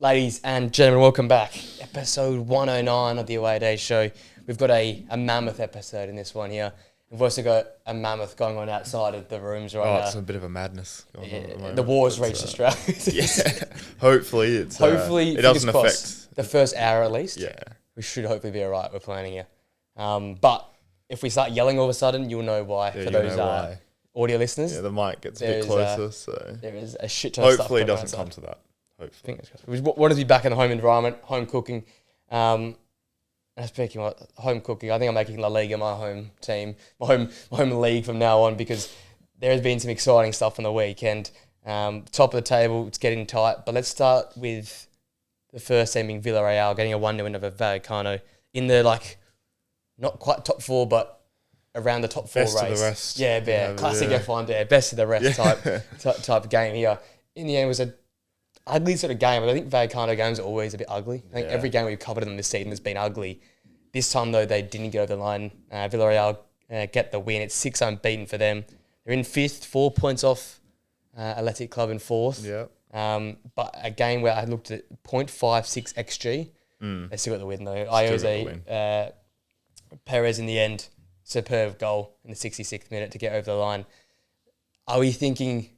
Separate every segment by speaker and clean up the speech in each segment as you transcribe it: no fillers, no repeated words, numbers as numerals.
Speaker 1: Ladies and gentlemen, welcome back. Episode 109 of the Away Day Show. We've got a mammoth episode in this one here. We've also got a mammoth going on outside of the rooms right now.
Speaker 2: Oh, it's a bit of a madness going on at the moment.
Speaker 1: The war's reached Australia.
Speaker 2: Yeah, hopefully it doesn't affect
Speaker 1: the first hour at least.
Speaker 2: Yeah.
Speaker 1: We should hopefully be all right. We're planning here. But if we start yelling all of a sudden, you'll know why.
Speaker 2: Yeah,
Speaker 1: for those audio listeners.
Speaker 2: Yeah, the mic gets a bit closer. So
Speaker 1: there is a shit ton of stuff.
Speaker 2: Hopefully it doesn't come to that. Hopefully.
Speaker 1: We want to be back in the home environment, home cooking. And speaking of home cooking, I think I'm making La Liga my home team, my home league from now on, because there has been some exciting stuff on the weekend. Top of the table, it's getting tight. But let's start with the first team being Villarreal, getting a 1-0 win over Vallecano in the, not quite top four, but around the top four
Speaker 2: best
Speaker 1: race.
Speaker 2: Best of the rest.
Speaker 1: Yeah, classic F1 there. Best of the rest type of game here. In the end, it was a ugly sort of game, but I think Vallecano games are always a bit ugly. I think every game we've covered in this season has been ugly. This time, though, they didn't get over the line. Villarreal get the win. It's 6 unbeaten for them. They're in 5th, 4 points off Athletic Club in 4th.
Speaker 2: Yeah.
Speaker 1: But a game where I looked at 0.56 XG. They still got the win, though. Jose Perez in the end, superb goal in the 66th minute to get over the line. Are we thinking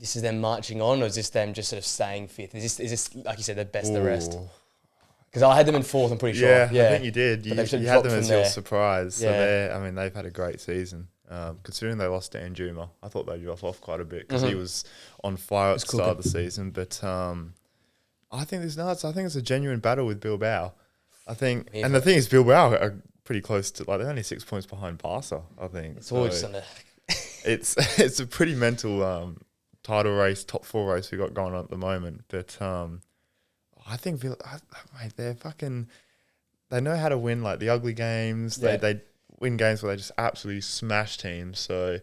Speaker 1: this is them marching on, or is this them just sort of staying 5th? Is this like you said, the best of the rest? Because I had them in 4th, I'm pretty sure.
Speaker 2: Yeah, I think you did. You had them as your surprise. So they've had a great season. Considering they lost to Anjuma, I thought they'd drop off quite a bit because he was on fire at the start of the season. But I think it's a genuine battle with Bilbao. And the thing is, Bilbao are pretty close to, they're only 6 points behind Barca, I think.
Speaker 1: It's always on the...
Speaker 2: It's a pretty mental title race, top 4 race we got going on at the moment. But I think they're fucking... They know how to win, the ugly games. Yeah. They win games where they just absolutely smash teams. So,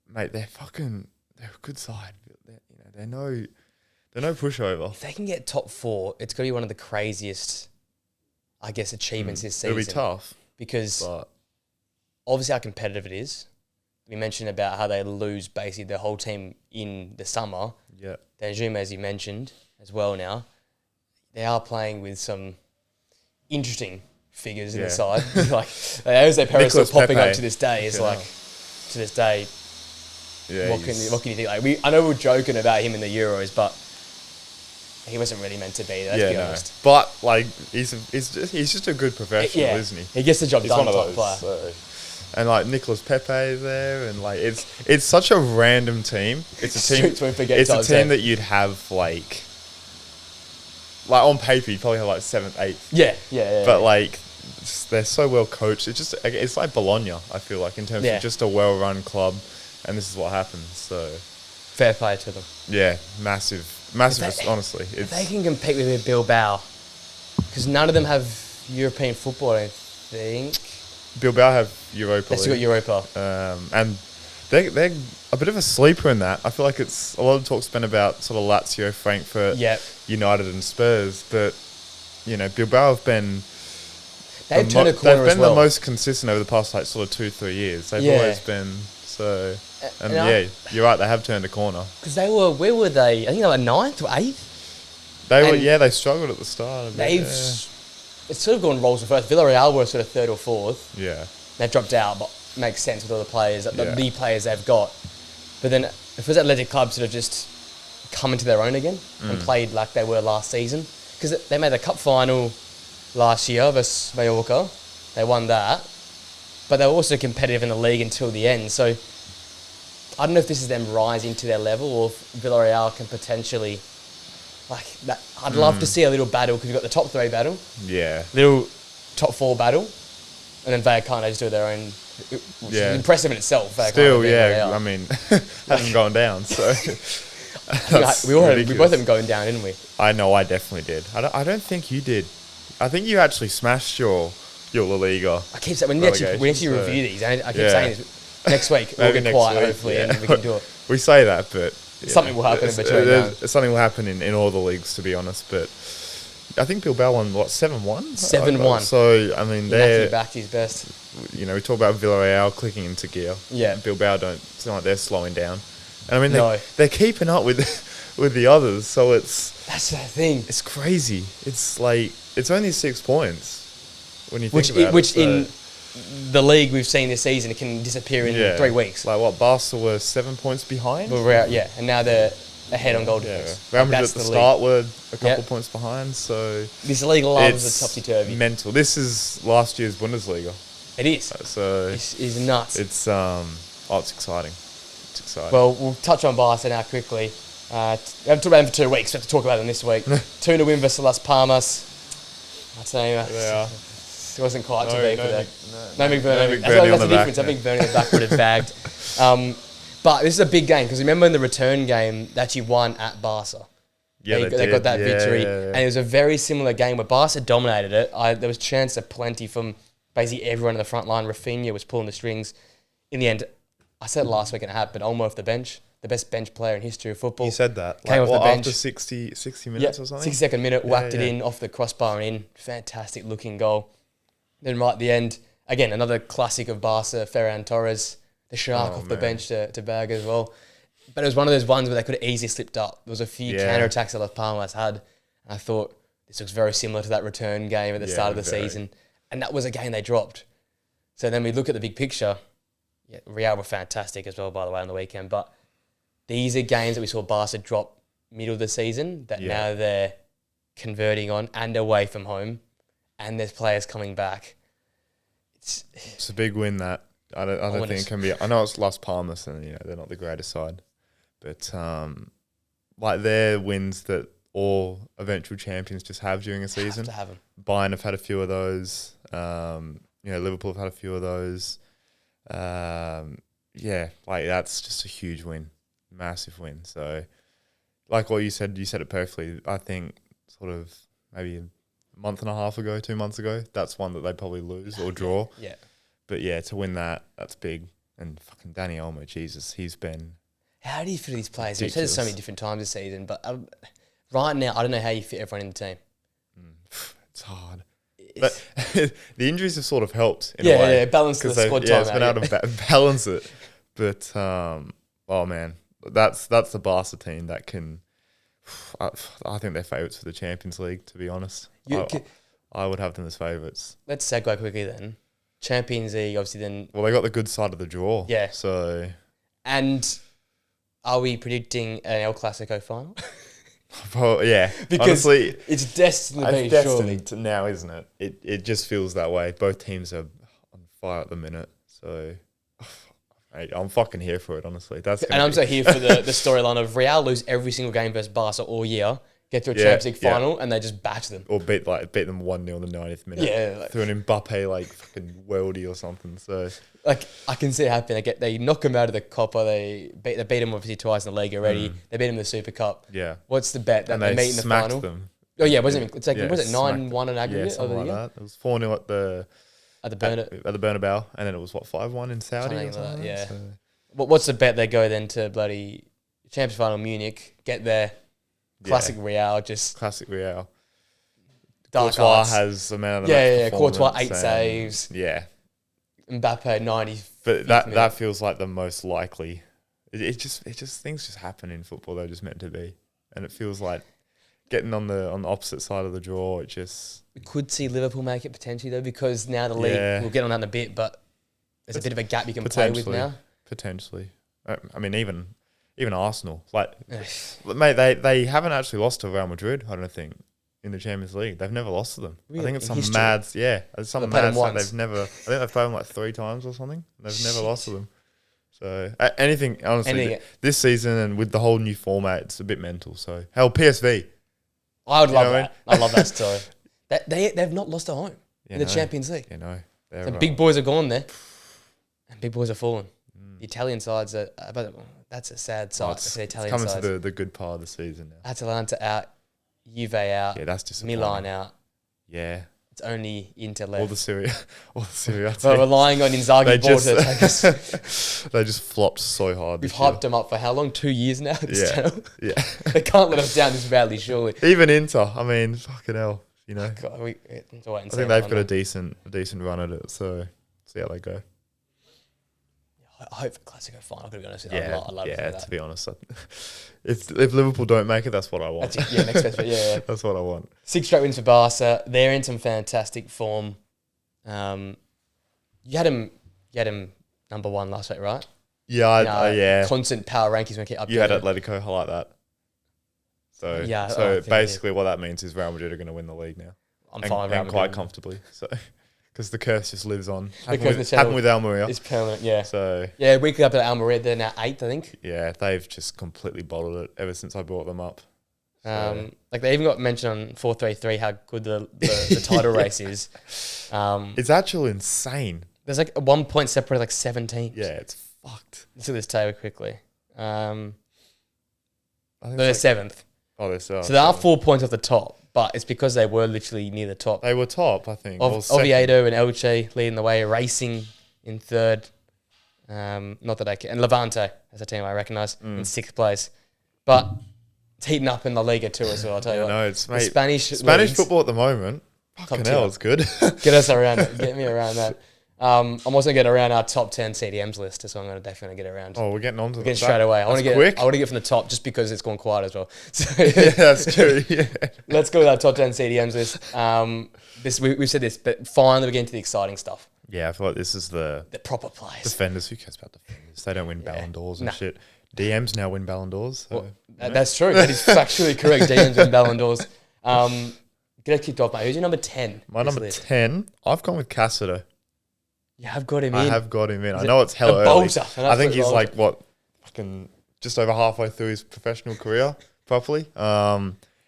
Speaker 2: mate, they're a good side. They're no pushover.
Speaker 1: If they can get top 4, it's going to be one of the craziest, I guess, achievements this season.
Speaker 2: It'll be tough.
Speaker 1: Because obviously how competitive it is. We mentioned about how they lose basically the whole team in the summer.
Speaker 2: Yeah.
Speaker 1: Danjuma, as you mentioned, as well now. They are playing with some interesting figures in the side. Jose Perez still popping up to this day. It's to this day, what can you think? I know we're joking about him in the Euros, but he wasn't really meant to be, let's be honest.
Speaker 2: But, he's just a good professional, isn't he?
Speaker 1: He gets the job done,
Speaker 2: one of those. So. And Nicolas Pepe is there, and it's such a random team. It's a team. It's a team that you'd have on paper you'd probably have 7th, 8th.
Speaker 1: Yeah.
Speaker 2: But they're so well coached. It's like Bologna. I feel in terms of just a well-run club, and this is what happens. So
Speaker 1: fair play to them.
Speaker 2: Yeah, massive. Honestly,
Speaker 1: if they can compete with Bilbao, because none of them have European football, I don't think.
Speaker 2: Bilbao have Europa.
Speaker 1: They still got Europa.
Speaker 2: And they're a bit of a sleeper in that. I feel it's a lot of talk's been about sort of Lazio, Frankfurt, United and Spurs, but Bilbao have been
Speaker 1: they've turned a corner.
Speaker 2: They've been the most consistent over the past sort of 2-3 years. They've always been so. And you're right. They have turned a corner
Speaker 1: because where were they? I think they were 9th or 8th.
Speaker 2: They struggled at the start.
Speaker 1: It's sort of gone roles reversed. Villarreal were sort of 3rd or 4th.
Speaker 2: Yeah.
Speaker 1: They've dropped out, but makes sense with all the players, the players they've got. But then if it Athletic Club sort of just come into their own again and played like they were last season, because they made the cup final last year versus Mallorca. They won that. But they were also competitive in the league until the end. So I don't know if this is them rising to their level or if Villarreal can potentially... that. I'd love to see a little battle because you've got the top 3 battle.
Speaker 2: Yeah.
Speaker 1: Little top 4 battle. And then Vallecano just do their own, which is impressive in itself.
Speaker 2: Still, hasn't gone down, so...
Speaker 1: we both have them going down, didn't we?
Speaker 2: I know, I definitely did. I don't think you did. I think you actually smashed your La Liga.
Speaker 1: I keep saying, we actually review these, and I keep saying this, next week we'll get quiet, hopefully, and we can do it.
Speaker 2: We say that, but...
Speaker 1: Something will happen in between now.
Speaker 2: Something will happen in all the leagues, to be honest, but... I think Bilbao won, 7-1?
Speaker 1: 7-1.
Speaker 2: So, they're...
Speaker 1: backed his best.
Speaker 2: We talk about Villarreal clicking into gear.
Speaker 1: Yeah.
Speaker 2: Bilbao it's not like they're slowing down. And they're keeping up with with the others. So
Speaker 1: that's the thing.
Speaker 2: It's crazy. It's like it's only 6 points when you think about it.
Speaker 1: Which in the league we've seen this season, it can disappear in 3 weeks.
Speaker 2: Like what? Barca were 7 points behind.
Speaker 1: Well, and now they're ahead on goal difference.
Speaker 2: Real Madrid at the start were a couple points behind. So
Speaker 1: this league loves the topsy-turvy.
Speaker 2: Mental. This is last year's Bundesliga.
Speaker 1: It is.
Speaker 2: So
Speaker 1: it's nuts.
Speaker 2: It's it's exciting. It's exciting.
Speaker 1: Well, we'll touch on Barca now quickly. We haven't talked about them for 2 weeks. We have to talk about them this week. 2-0 win versus Las Palmas. I'd say it wasn't quite to be for them. No big Bernie. That's the difference. I think Bernie in the back would have bagged. But this is a big game because remember in the return game they actually won at Barca.
Speaker 2: Yeah,
Speaker 1: they got that victory, and it was a very similar game where Barca dominated it. There was chance aplenty from basically everyone in the front line. Rafinha was pulling the strings. In the end, I said last week and a half, but Olmo off the bench, the best bench player in history of football.
Speaker 2: You said that.
Speaker 1: Came off the bench
Speaker 2: after 60 minutes or something?
Speaker 1: 62nd minute, whacked it in off the crossbar and in. Fantastic looking goal. Then right at the end, again, another classic of Barca, Ferran Torres, the shark off the bench to bag as well. But it was one of those ones where they could have easily slipped up. There was a few counter-attacks that Las Palmas had. And I thought, this looks very similar to that return game at the start of the season. And that was a game they dropped. So then we look at the big picture. Yeah, Real were fantastic as well, by the way, on the weekend. But these are games that we saw Barca drop middle of the season that now they're converting on and away from home. And there's players coming back.
Speaker 2: It's a big win that I don't think it can be. I know it's Las Palmas and they're not the greatest side, but like they're wins that all eventual champions just have during a season.
Speaker 1: Have to have them.
Speaker 2: Bayern have had a few of those. Liverpool have had a few of those. Like that's just a huge win, massive win. So, like what you said it perfectly. I think sort of maybe a month and a half ago, 2 months ago, that's one that they probably lose or draw.
Speaker 1: Yeah.
Speaker 2: But to win that's big. And fucking Danny Olmo, Jesus, he's been.
Speaker 1: How do you fit these players? We've said it so many different times this season, but right now, I don't know how you fit everyone in the team.
Speaker 2: It's hard. But the injuries have sort of helped in a way.
Speaker 1: Yeah, balance the squad time.
Speaker 2: It's been able to balance it. But, man, that's the Barca team that can. I think they're favourites for the Champions League, to be honest. I would have them as favourites.
Speaker 1: Let's segue quickly then. Champions League, obviously then.
Speaker 2: Well, they got the good side of the draw.
Speaker 1: Yeah.
Speaker 2: So.
Speaker 1: And are we predicting an El Clasico final?
Speaker 2: Well, yeah.
Speaker 1: Because
Speaker 2: honestly,
Speaker 1: it's destined to be,
Speaker 2: destiny to now, isn't it? It just feels that way. Both teams are on fire at the minute. So. I'm fucking here for it, honestly. And
Speaker 1: I'm so here for the storyline of Real lose every single game versus Barca all year, get to a Champions League final, and they just bash them.
Speaker 2: Or beat them 1-0 in the 90th minute.
Speaker 1: Yeah.
Speaker 2: Through an Mbappe, fucking worldie or something. So,
Speaker 1: I can see it happening. They knock them out of the Copa. They beat them obviously twice in the league already. They beat them in the Super Cup.
Speaker 2: Yeah.
Speaker 1: What's the bet that they meet in the final?
Speaker 2: Them.
Speaker 1: Oh, yeah. Was it 9-1 in aggregate?
Speaker 2: Yeah, something like that. It was 4-0 at the Bernabeu, and then it was 5-1 in Saudi or something.
Speaker 1: Yeah. So. What's the bet they go then to bloody Champions final Munich, get there, classic Real, just...
Speaker 2: Classic Real.
Speaker 1: Dark
Speaker 2: Courtois
Speaker 1: arts.
Speaker 2: has a man of the
Speaker 1: match performance. Courtois 8 saves.
Speaker 2: Yeah.
Speaker 1: Mbappe 90.
Speaker 2: But that feels like the most likely. It just things just happen in football. They're just meant to be. And it feels like getting on the opposite side of the draw, it just...
Speaker 1: We could see Liverpool make it potentially though, because now the league, we'll get on that in a bit, but there's a bit of a gap you can play with now.
Speaker 2: Potentially. I mean, even Arsenal. Mate, they haven't actually lost to Real Madrid, I don't think, in the Champions League. They've never lost to them.
Speaker 1: Really?
Speaker 2: I think it's it's some mad thing. They've never... I think they've played them 3 times or something. They've never lost to them. So, honestly, this season and with the whole new format, it's a bit mental. So, hell, PSV.
Speaker 1: I would love that. I love that story. They've not lost at home in the Champions League.
Speaker 2: The
Speaker 1: big boys have gone there. And big boys are falling. The Italian sides are, but that's a sad side.
Speaker 2: It's coming to the good part of the season now.
Speaker 1: Atalanta out, Juve out,
Speaker 2: that's disappointing.
Speaker 1: Milan out.
Speaker 2: Yeah.
Speaker 1: It's only Inter left.
Speaker 2: All the Serie A.
Speaker 1: We're relying on Inzaghi to take us.
Speaker 2: They just flopped so hard.
Speaker 1: We've hyped them up for how long? 2 years now?
Speaker 2: Yeah.
Speaker 1: They can't let us down this badly, surely.
Speaker 2: Even Inter, I mean, fucking hell, God,
Speaker 1: I think
Speaker 2: they've got a decent run at it, so see how they go.
Speaker 1: I hope for Classico final, to be honest.
Speaker 2: Yeah,
Speaker 1: I'd love to do that.
Speaker 2: to be honest. If Liverpool don't make it, that's what I want.
Speaker 1: That's it. Yeah, next best. Yeah.
Speaker 2: That's what I want.
Speaker 1: 6 straight wins for Barca. They're in some fantastic form. You had him number 1 last week, right?
Speaker 2: Yeah, yeah.
Speaker 1: Constant power rankings when up.
Speaker 2: You had Atletico, I like that. So
Speaker 1: yeah,
Speaker 2: so basically what that means is Real Madrid are going to win the league now.
Speaker 1: I'm fine with Real
Speaker 2: and
Speaker 1: Madrid.
Speaker 2: quite comfortably. So because the curse just lives on.
Speaker 1: Happened
Speaker 2: with Almeria.
Speaker 1: It's permanent, yeah.
Speaker 2: So
Speaker 1: yeah, we could up at Almeria. They're now 8th, I think.
Speaker 2: Yeah, they've just completely bottled it ever since I brought them up. So.
Speaker 1: Like they even got mentioned on 433 how good the title race is.
Speaker 2: It's actually insane.
Speaker 1: There's like a 1 point separate, like 17.
Speaker 2: Yeah, it's fucked.
Speaker 1: Let's look at this table quickly.
Speaker 2: I think
Speaker 1: they're 7th.
Speaker 2: Oh, they're
Speaker 1: so they are 4 points off the top, but it's because they were literally near the top.
Speaker 2: They were top, I think.
Speaker 1: Oviedo and Elche leading the way, Racing in 3rd. Not that I can. And Levante as a team I recognise in 6th place. But it's heating up in La Liga too as well, I'll tell you what.
Speaker 2: No, it's mate,
Speaker 1: Spanish
Speaker 2: football at the moment. Fucking hell, it's good.
Speaker 1: Get us around it. Get me around that. I'm also going to get around our top 10 CDMs list, so I'm going to definitely get around.
Speaker 2: Oh, we're getting on to that.
Speaker 1: Straight away. I want to get from the top just because it's gone quiet as well. So, yeah,
Speaker 2: that's true. Yeah.
Speaker 1: Let's go with our top 10 CDMs list. We've said this, but finally we're getting to the exciting stuff.
Speaker 2: Yeah, I feel like this is the
Speaker 1: proper players.
Speaker 2: Defenders. Who cares about defenders? They don't win Ballon d'Ors and shit. DMs now win Ballon d'Ors. So,
Speaker 1: well, that's true. That is factually correct. DMs win Ballon d'Ors. Get us kicked off, mate. Who's your number 10?
Speaker 2: My number 10, I've gone with Casido.
Speaker 1: You have got him in.
Speaker 2: I have got him in. I know it's hella early. I think he's like, fucking just over halfway through his professional career properly.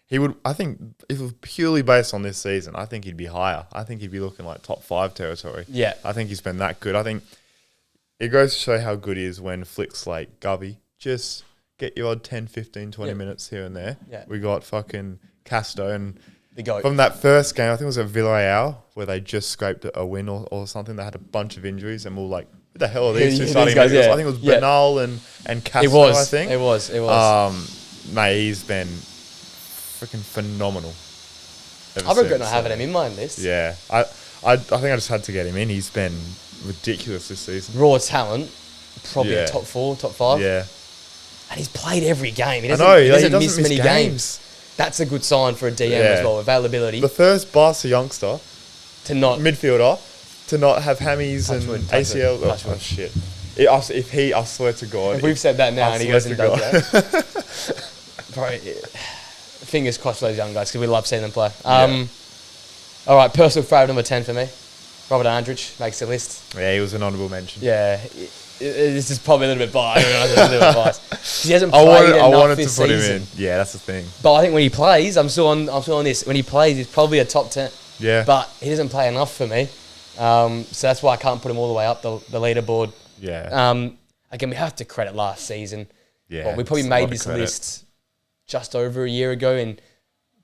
Speaker 2: He would, I think, if it was purely based on this season, I think he'd be higher. I think he'd be looking like top 5 territory.
Speaker 1: Yeah.
Speaker 2: I think he's been that good. I think it goes to show how good he is when flicks like Gubby just get your odd 10, 15, 20 minutes here and there.
Speaker 1: Yeah.
Speaker 2: We got fucking Casto and
Speaker 1: the goat.
Speaker 2: From that first game, I think it was at Villarreal, where they just scraped a win or something. They had a bunch of injuries, and we were like, "Who the hell are these two starting?"
Speaker 1: Guys,
Speaker 2: I think it was Bernal and Castro.
Speaker 1: It was.
Speaker 2: I think
Speaker 1: It was.
Speaker 2: Mate, he's been freaking phenomenal.
Speaker 1: I regret not having him in my list.
Speaker 2: Yeah, I think I just had to get him in. He's been ridiculous this season.
Speaker 1: Raw talent, probably a top 4, top 5.
Speaker 2: Yeah,
Speaker 1: and he's played every game. He
Speaker 2: doesn't
Speaker 1: miss many games. That's a good sign for a DM as well. Availability.
Speaker 2: The first Barca youngster midfielder to not have hammies and ACL. Oh shit! I swear to God.
Speaker 1: If we've said that now and he goes and does that. Bro, fingers crossed for those young guys because we love seeing them play. All right, personal favourite number 10 for me. Robert Andrich makes the list.
Speaker 2: Yeah, he was an honourable mention.
Speaker 1: Yeah. This is probably a little bit biased. He hasn't played enough
Speaker 2: I wanted
Speaker 1: this
Speaker 2: to put
Speaker 1: season.
Speaker 2: him in. Yeah, that's the thing.
Speaker 1: But I think when he plays, I'm still on this. When he plays, he's probably a top 10.
Speaker 2: Yeah.
Speaker 1: But he doesn't play enough for me. So that's why I can't put him all the way up the leaderboard.
Speaker 2: Yeah.
Speaker 1: Again, we have to credit last season.
Speaker 2: Yeah.
Speaker 1: Well, we probably made this list just over a year ago. And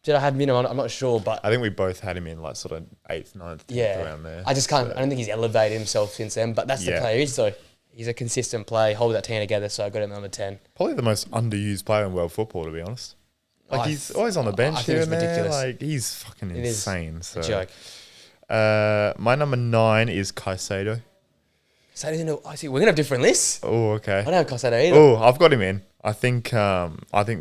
Speaker 1: did I have him in? I'm not sure. But
Speaker 2: I think we both had him in like sort of 8th, 9th, 10th around there.
Speaker 1: I just can't. I don't think he's elevated himself since then. But that's the player he is, though. He's a consistent player, hold that team together, so I got him at number 10.
Speaker 2: Probably the most underused player in world football, to be honest. Like, he's always on the bench here and there. Ridiculous. Like, he's fucking insane.
Speaker 1: It's a joke.
Speaker 2: My number 9 is Caicedo.
Speaker 1: I see. We're going to have different lists.
Speaker 2: Oh, okay.
Speaker 1: I don't have Caicedo either.
Speaker 2: Oh, I've got him in. I think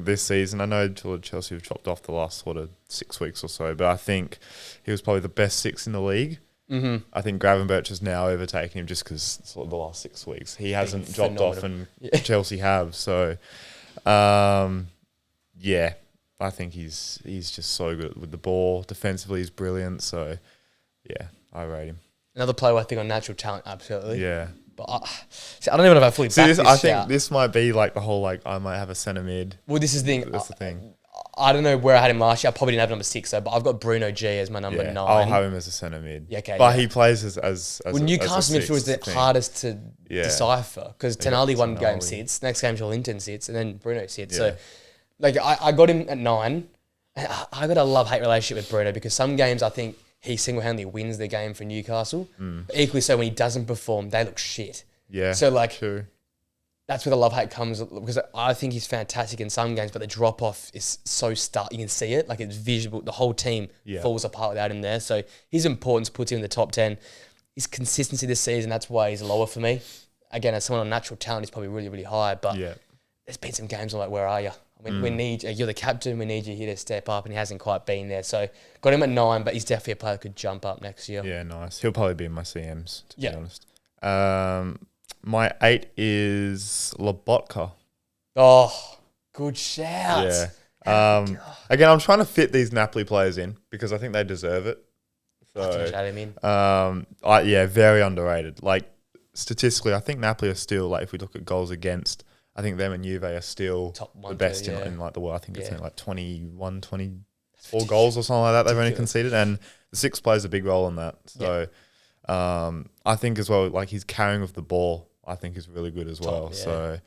Speaker 2: this season, I know Chelsea have chopped off the last sort of 6 weeks or so, but I think he was probably the best 6 in the league.
Speaker 1: Mm-hmm.
Speaker 2: I think Gravenberch has now overtaken him just because sort of the last 6 weeks he hasn't dropped off and Chelsea have. So, yeah, I think he's just so good with the ball. Defensively, he's brilliant. So, yeah, I rate him.
Speaker 1: Another player I think on natural talent, absolutely.
Speaker 2: Yeah.
Speaker 1: But I don't even know if I fully back this.
Speaker 2: I think this might be like the whole I might have a centre mid.
Speaker 1: Well, this is the thing.
Speaker 2: That's the thing.
Speaker 1: I don't know where I had him last year. I probably didn't have number 6 though, but I've got Bruno G as my number 9.
Speaker 2: I'll have him as a centre mid.
Speaker 1: Yeah, okay,
Speaker 2: but he plays as
Speaker 1: Newcastle midfield is the hardest to decipher because Tonali one game sits,
Speaker 2: sits,
Speaker 1: next game Joelinton sits, and then Bruno sits. Yeah. So, I got him at 9. I got a love-hate relationship with Bruno because some games I think he single-handedly wins the game for Newcastle. But equally so when he doesn't perform, they look shit.
Speaker 2: Yeah.
Speaker 1: So
Speaker 2: true.
Speaker 1: That's where the love hate comes because I think he's fantastic in some games, but the drop off is so stark. You can see it, like it's visible. The whole team falls apart without him there. So his importance puts him in the top 10. His consistency this season, that's why he's lower for me. again, as someone on natural talent, he's probably really, really high. But there's been some games I'm like, where are you? We need you're the captain. We need you here to step up, and he hasn't quite been there. So got him at 9, but he's definitely a player that could jump up next year.
Speaker 2: Yeah, nice. He'll probably be in my CMs, to be honest. My 8 is Lobotka.
Speaker 1: Oh, good shout.
Speaker 2: Yeah. Again, I'm trying to fit these Napoli players in because I think they deserve it. So, very underrated. Like, statistically, I think Napoli are still, like, if we look at goals against, I think them and Juve are still
Speaker 1: top
Speaker 2: the best in like the world. I think it's like 24 goals or something like that they've only conceded, and the 6 plays a big role in that. So I think as well, like his carrying of the ball, I think is really good as well. So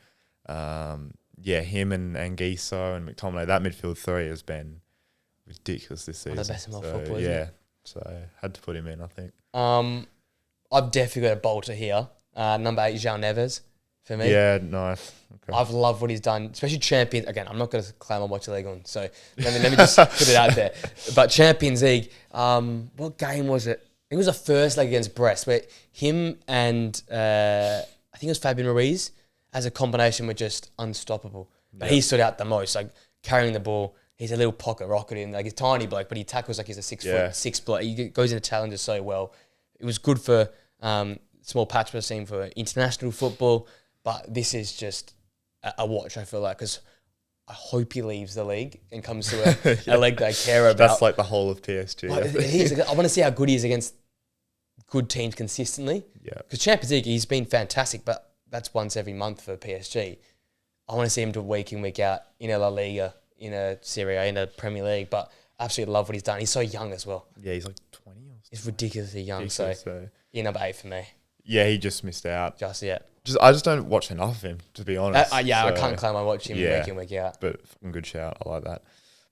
Speaker 2: him and Anguissa and McTominay, that midfield 3 has been ridiculous this season.
Speaker 1: One of the best in world football, isn't it?
Speaker 2: So had to put him in, I think.
Speaker 1: I've definitely got a bolter here. Number 8, João Neves. For me.
Speaker 2: Yeah, nice. Okay.
Speaker 1: I've loved what he's done, especially Champions. Again, I'm not going to claim I watch the league on, so let me just put it out there. But Champions League, what game was it? It was the first leg against Brest, where him and I think it was Fabian Ruiz as a combination were just unstoppable. But he stood out the most, like carrying the ball. He's a little pocket rocket in, like he's a tiny bloke, but he tackles like he's a 6'6" bloke. He goes into challenges so well. It was good for small patch we've seen for international football. But this is just a watch, I feel like, because I hope he leaves the league and comes to a league that I care about.
Speaker 2: That's like the whole of PSG.
Speaker 1: I want to see how good he is against good teams consistently.
Speaker 2: Yeah.
Speaker 1: Because Champions League, he's been fantastic, but that's once every month for PSG. I want to see him do week in, week out in a La Liga, in a Serie A, in a Premier League. But I absolutely love what he's done. He's so young as well.
Speaker 2: Yeah, he's like 20 or something.
Speaker 1: He's ridiculously young. So number 8 for me.
Speaker 2: Yeah, he just missed out.
Speaker 1: I
Speaker 2: just don't watch enough of him, to be honest.
Speaker 1: I can't claim I watch him week in, week out.
Speaker 2: But fucking good shout. I like that.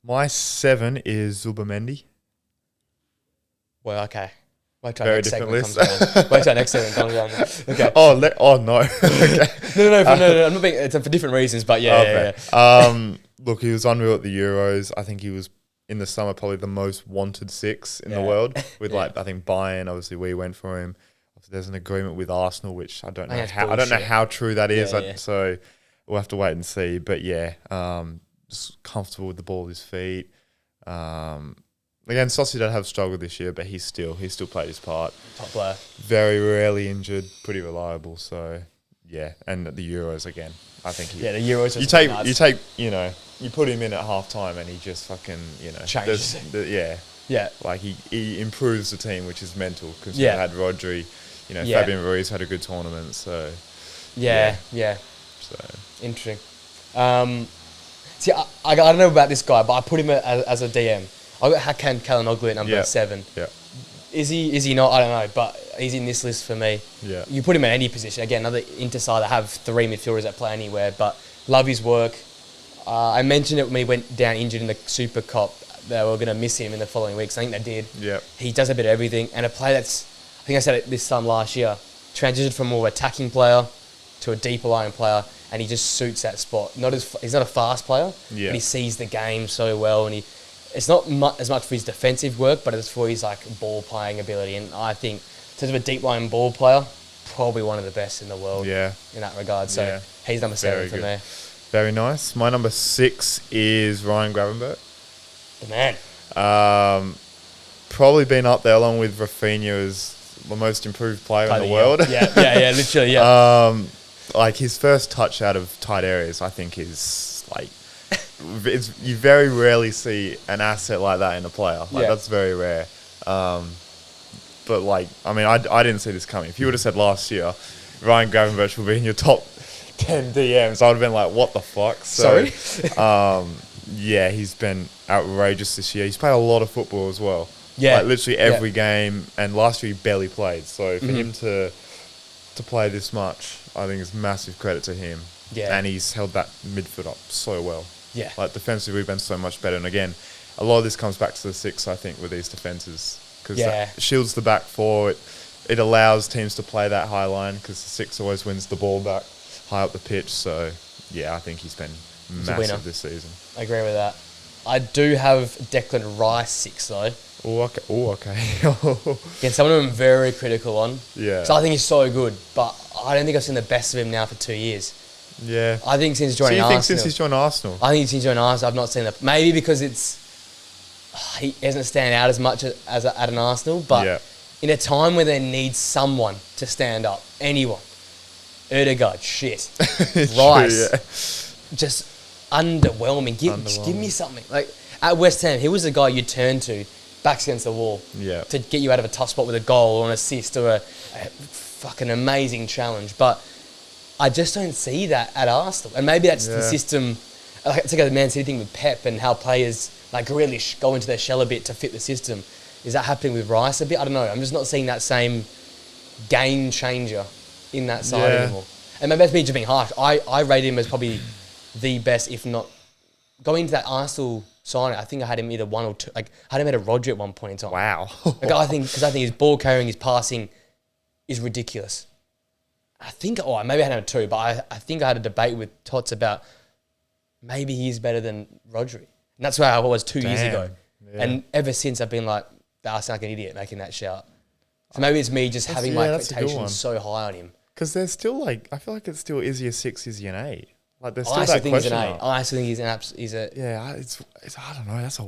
Speaker 2: My 7 is Zubamendi.
Speaker 1: Well, okay. Wait till
Speaker 2: Very
Speaker 1: next
Speaker 2: different
Speaker 1: segment comes around. Wait till next segment comes around. Okay.
Speaker 2: Oh no. Okay.
Speaker 1: No. I'm not being. It's for different reasons, but yeah.
Speaker 2: Look, he was unreal at the Euros. I think he was in the summer probably the most wanted 6 in the world. With I think Bayern. Obviously, we went for him. There's an agreement with Arsenal, which I don't know how true that is. So we'll have to wait and see. But just comfortable with the ball at his feet. Again, Sociedad have struggled this year, but he still played his part.
Speaker 1: Top player.
Speaker 2: Very rarely injured, pretty reliable. So and the Euros again. I think
Speaker 1: the Euros.
Speaker 2: You put him in at half time and he just fucking
Speaker 1: changes.
Speaker 2: Like he improves the team, which is mental because you had Rodri. Fabian Ruiz had a good tournament, so...
Speaker 1: Yeah. So interesting. See, I don't know about this guy, but I put him as a DM. I got Hakan Çalhanoğlu at number 7.
Speaker 2: Yeah.
Speaker 1: Is he not? I don't know, but he's in this list for me.
Speaker 2: Yeah.
Speaker 1: You put him in any position. Again, another Inter side that have 3 midfielders that play anywhere, but love his work. I mentioned it when he went down injured in the Super Cup. They were going to miss him in the following weeks. I think they did.
Speaker 2: Yeah.
Speaker 1: He does a bit of everything, and a player that's... I think I said it this time last year, transitioned from more attacking player to a deeper line player, and he just suits that spot. He's not a fast player, but he sees the game so well, and it's not as much for his defensive work, but it's for his ball playing ability. And I think, in terms of a deep line ball player, probably one of the best in the world in that regard. So he's number 7 for me.
Speaker 2: Very nice. My number 6 is Ryan Gravenberch.
Speaker 1: The man.
Speaker 2: Probably been up there along with Rafinha as the most improved player in the world.
Speaker 1: Literally.
Speaker 2: Like his first touch out of tight areas, I think is like, you very rarely see an asset like that in a player. That's very rare. But I didn't see this coming. If you would have said last year, Ryan Gravenberch will be in your top 10 DMs, I would have been like, what the fuck? So,
Speaker 1: sorry?
Speaker 2: He's been outrageous this year. He's played a lot of football as well.
Speaker 1: Yeah.
Speaker 2: Literally every game, and last year he barely played. So for him to play this much, I think is massive credit to him.
Speaker 1: Yeah.
Speaker 2: And he's held that midfield up so well.
Speaker 1: Yeah.
Speaker 2: Defensively, we've been so much better. And again, a lot of this comes back to the 6, I think, with these defences. Because that shields the back 4. It allows teams to play that high line because the 6 always wins the ball back high up the pitch. So, I think he's been massive this season.
Speaker 1: I agree with that. I do have Declan Rice 6 though.
Speaker 2: Oh, okay. Oh, okay.
Speaker 1: Again, someone I'm very critical on.
Speaker 2: Yeah.
Speaker 1: So I think he's so good, but I don't think I've seen the best of him now for 2 years.
Speaker 2: Yeah.
Speaker 1: I think since
Speaker 2: So
Speaker 1: joining
Speaker 2: you
Speaker 1: Arsenal.
Speaker 2: think since he's joined Arsenal?
Speaker 1: I think since joining Arsenal, I've not seen that. Maybe because he doesn't stand out as much as at an Arsenal, but
Speaker 2: Yeah.
Speaker 1: in a time where they need someone to stand up, anyone. Erdegaard, shit. Rice, just underwhelming. Just give me something. Like at West Ham, he was the guy you turn to, backs against the wall, to get you out of a tough spot with a goal or an assist or a fucking amazing challenge. But I just don't see that at Arsenal. And maybe that's the system. Like, it's like a Man City thing with Pep and how players like Grealish go into their shell a bit to fit the system. Is that happening with Rice a bit? I don't know. I'm just not seeing that same game changer in that side anymore. And maybe that's me just being harsh. I rate him as probably the best, if not going into that Arsenal signing. I think I had him either 1 or 2. Like I had him at a Rodri at one point in time.
Speaker 2: Wow.
Speaker 1: Like I think his ball carrying, his passing is ridiculous. I think maybe I had him at 2, but I think I had a debate with Tots about maybe he's better than Rodri. And that's where I was 2 years ago. Yeah. And ever since I've been like, I sound like an idiot making that shout. So maybe it's me just having my expectations so high on him.
Speaker 2: Because there's still like, I feel like it's still, is he a 6, is he an 8? Like there's still
Speaker 1: I
Speaker 2: that
Speaker 1: think he's an
Speaker 2: question
Speaker 1: 8. I actually think he's a...
Speaker 2: Yeah, it's I don't know, it's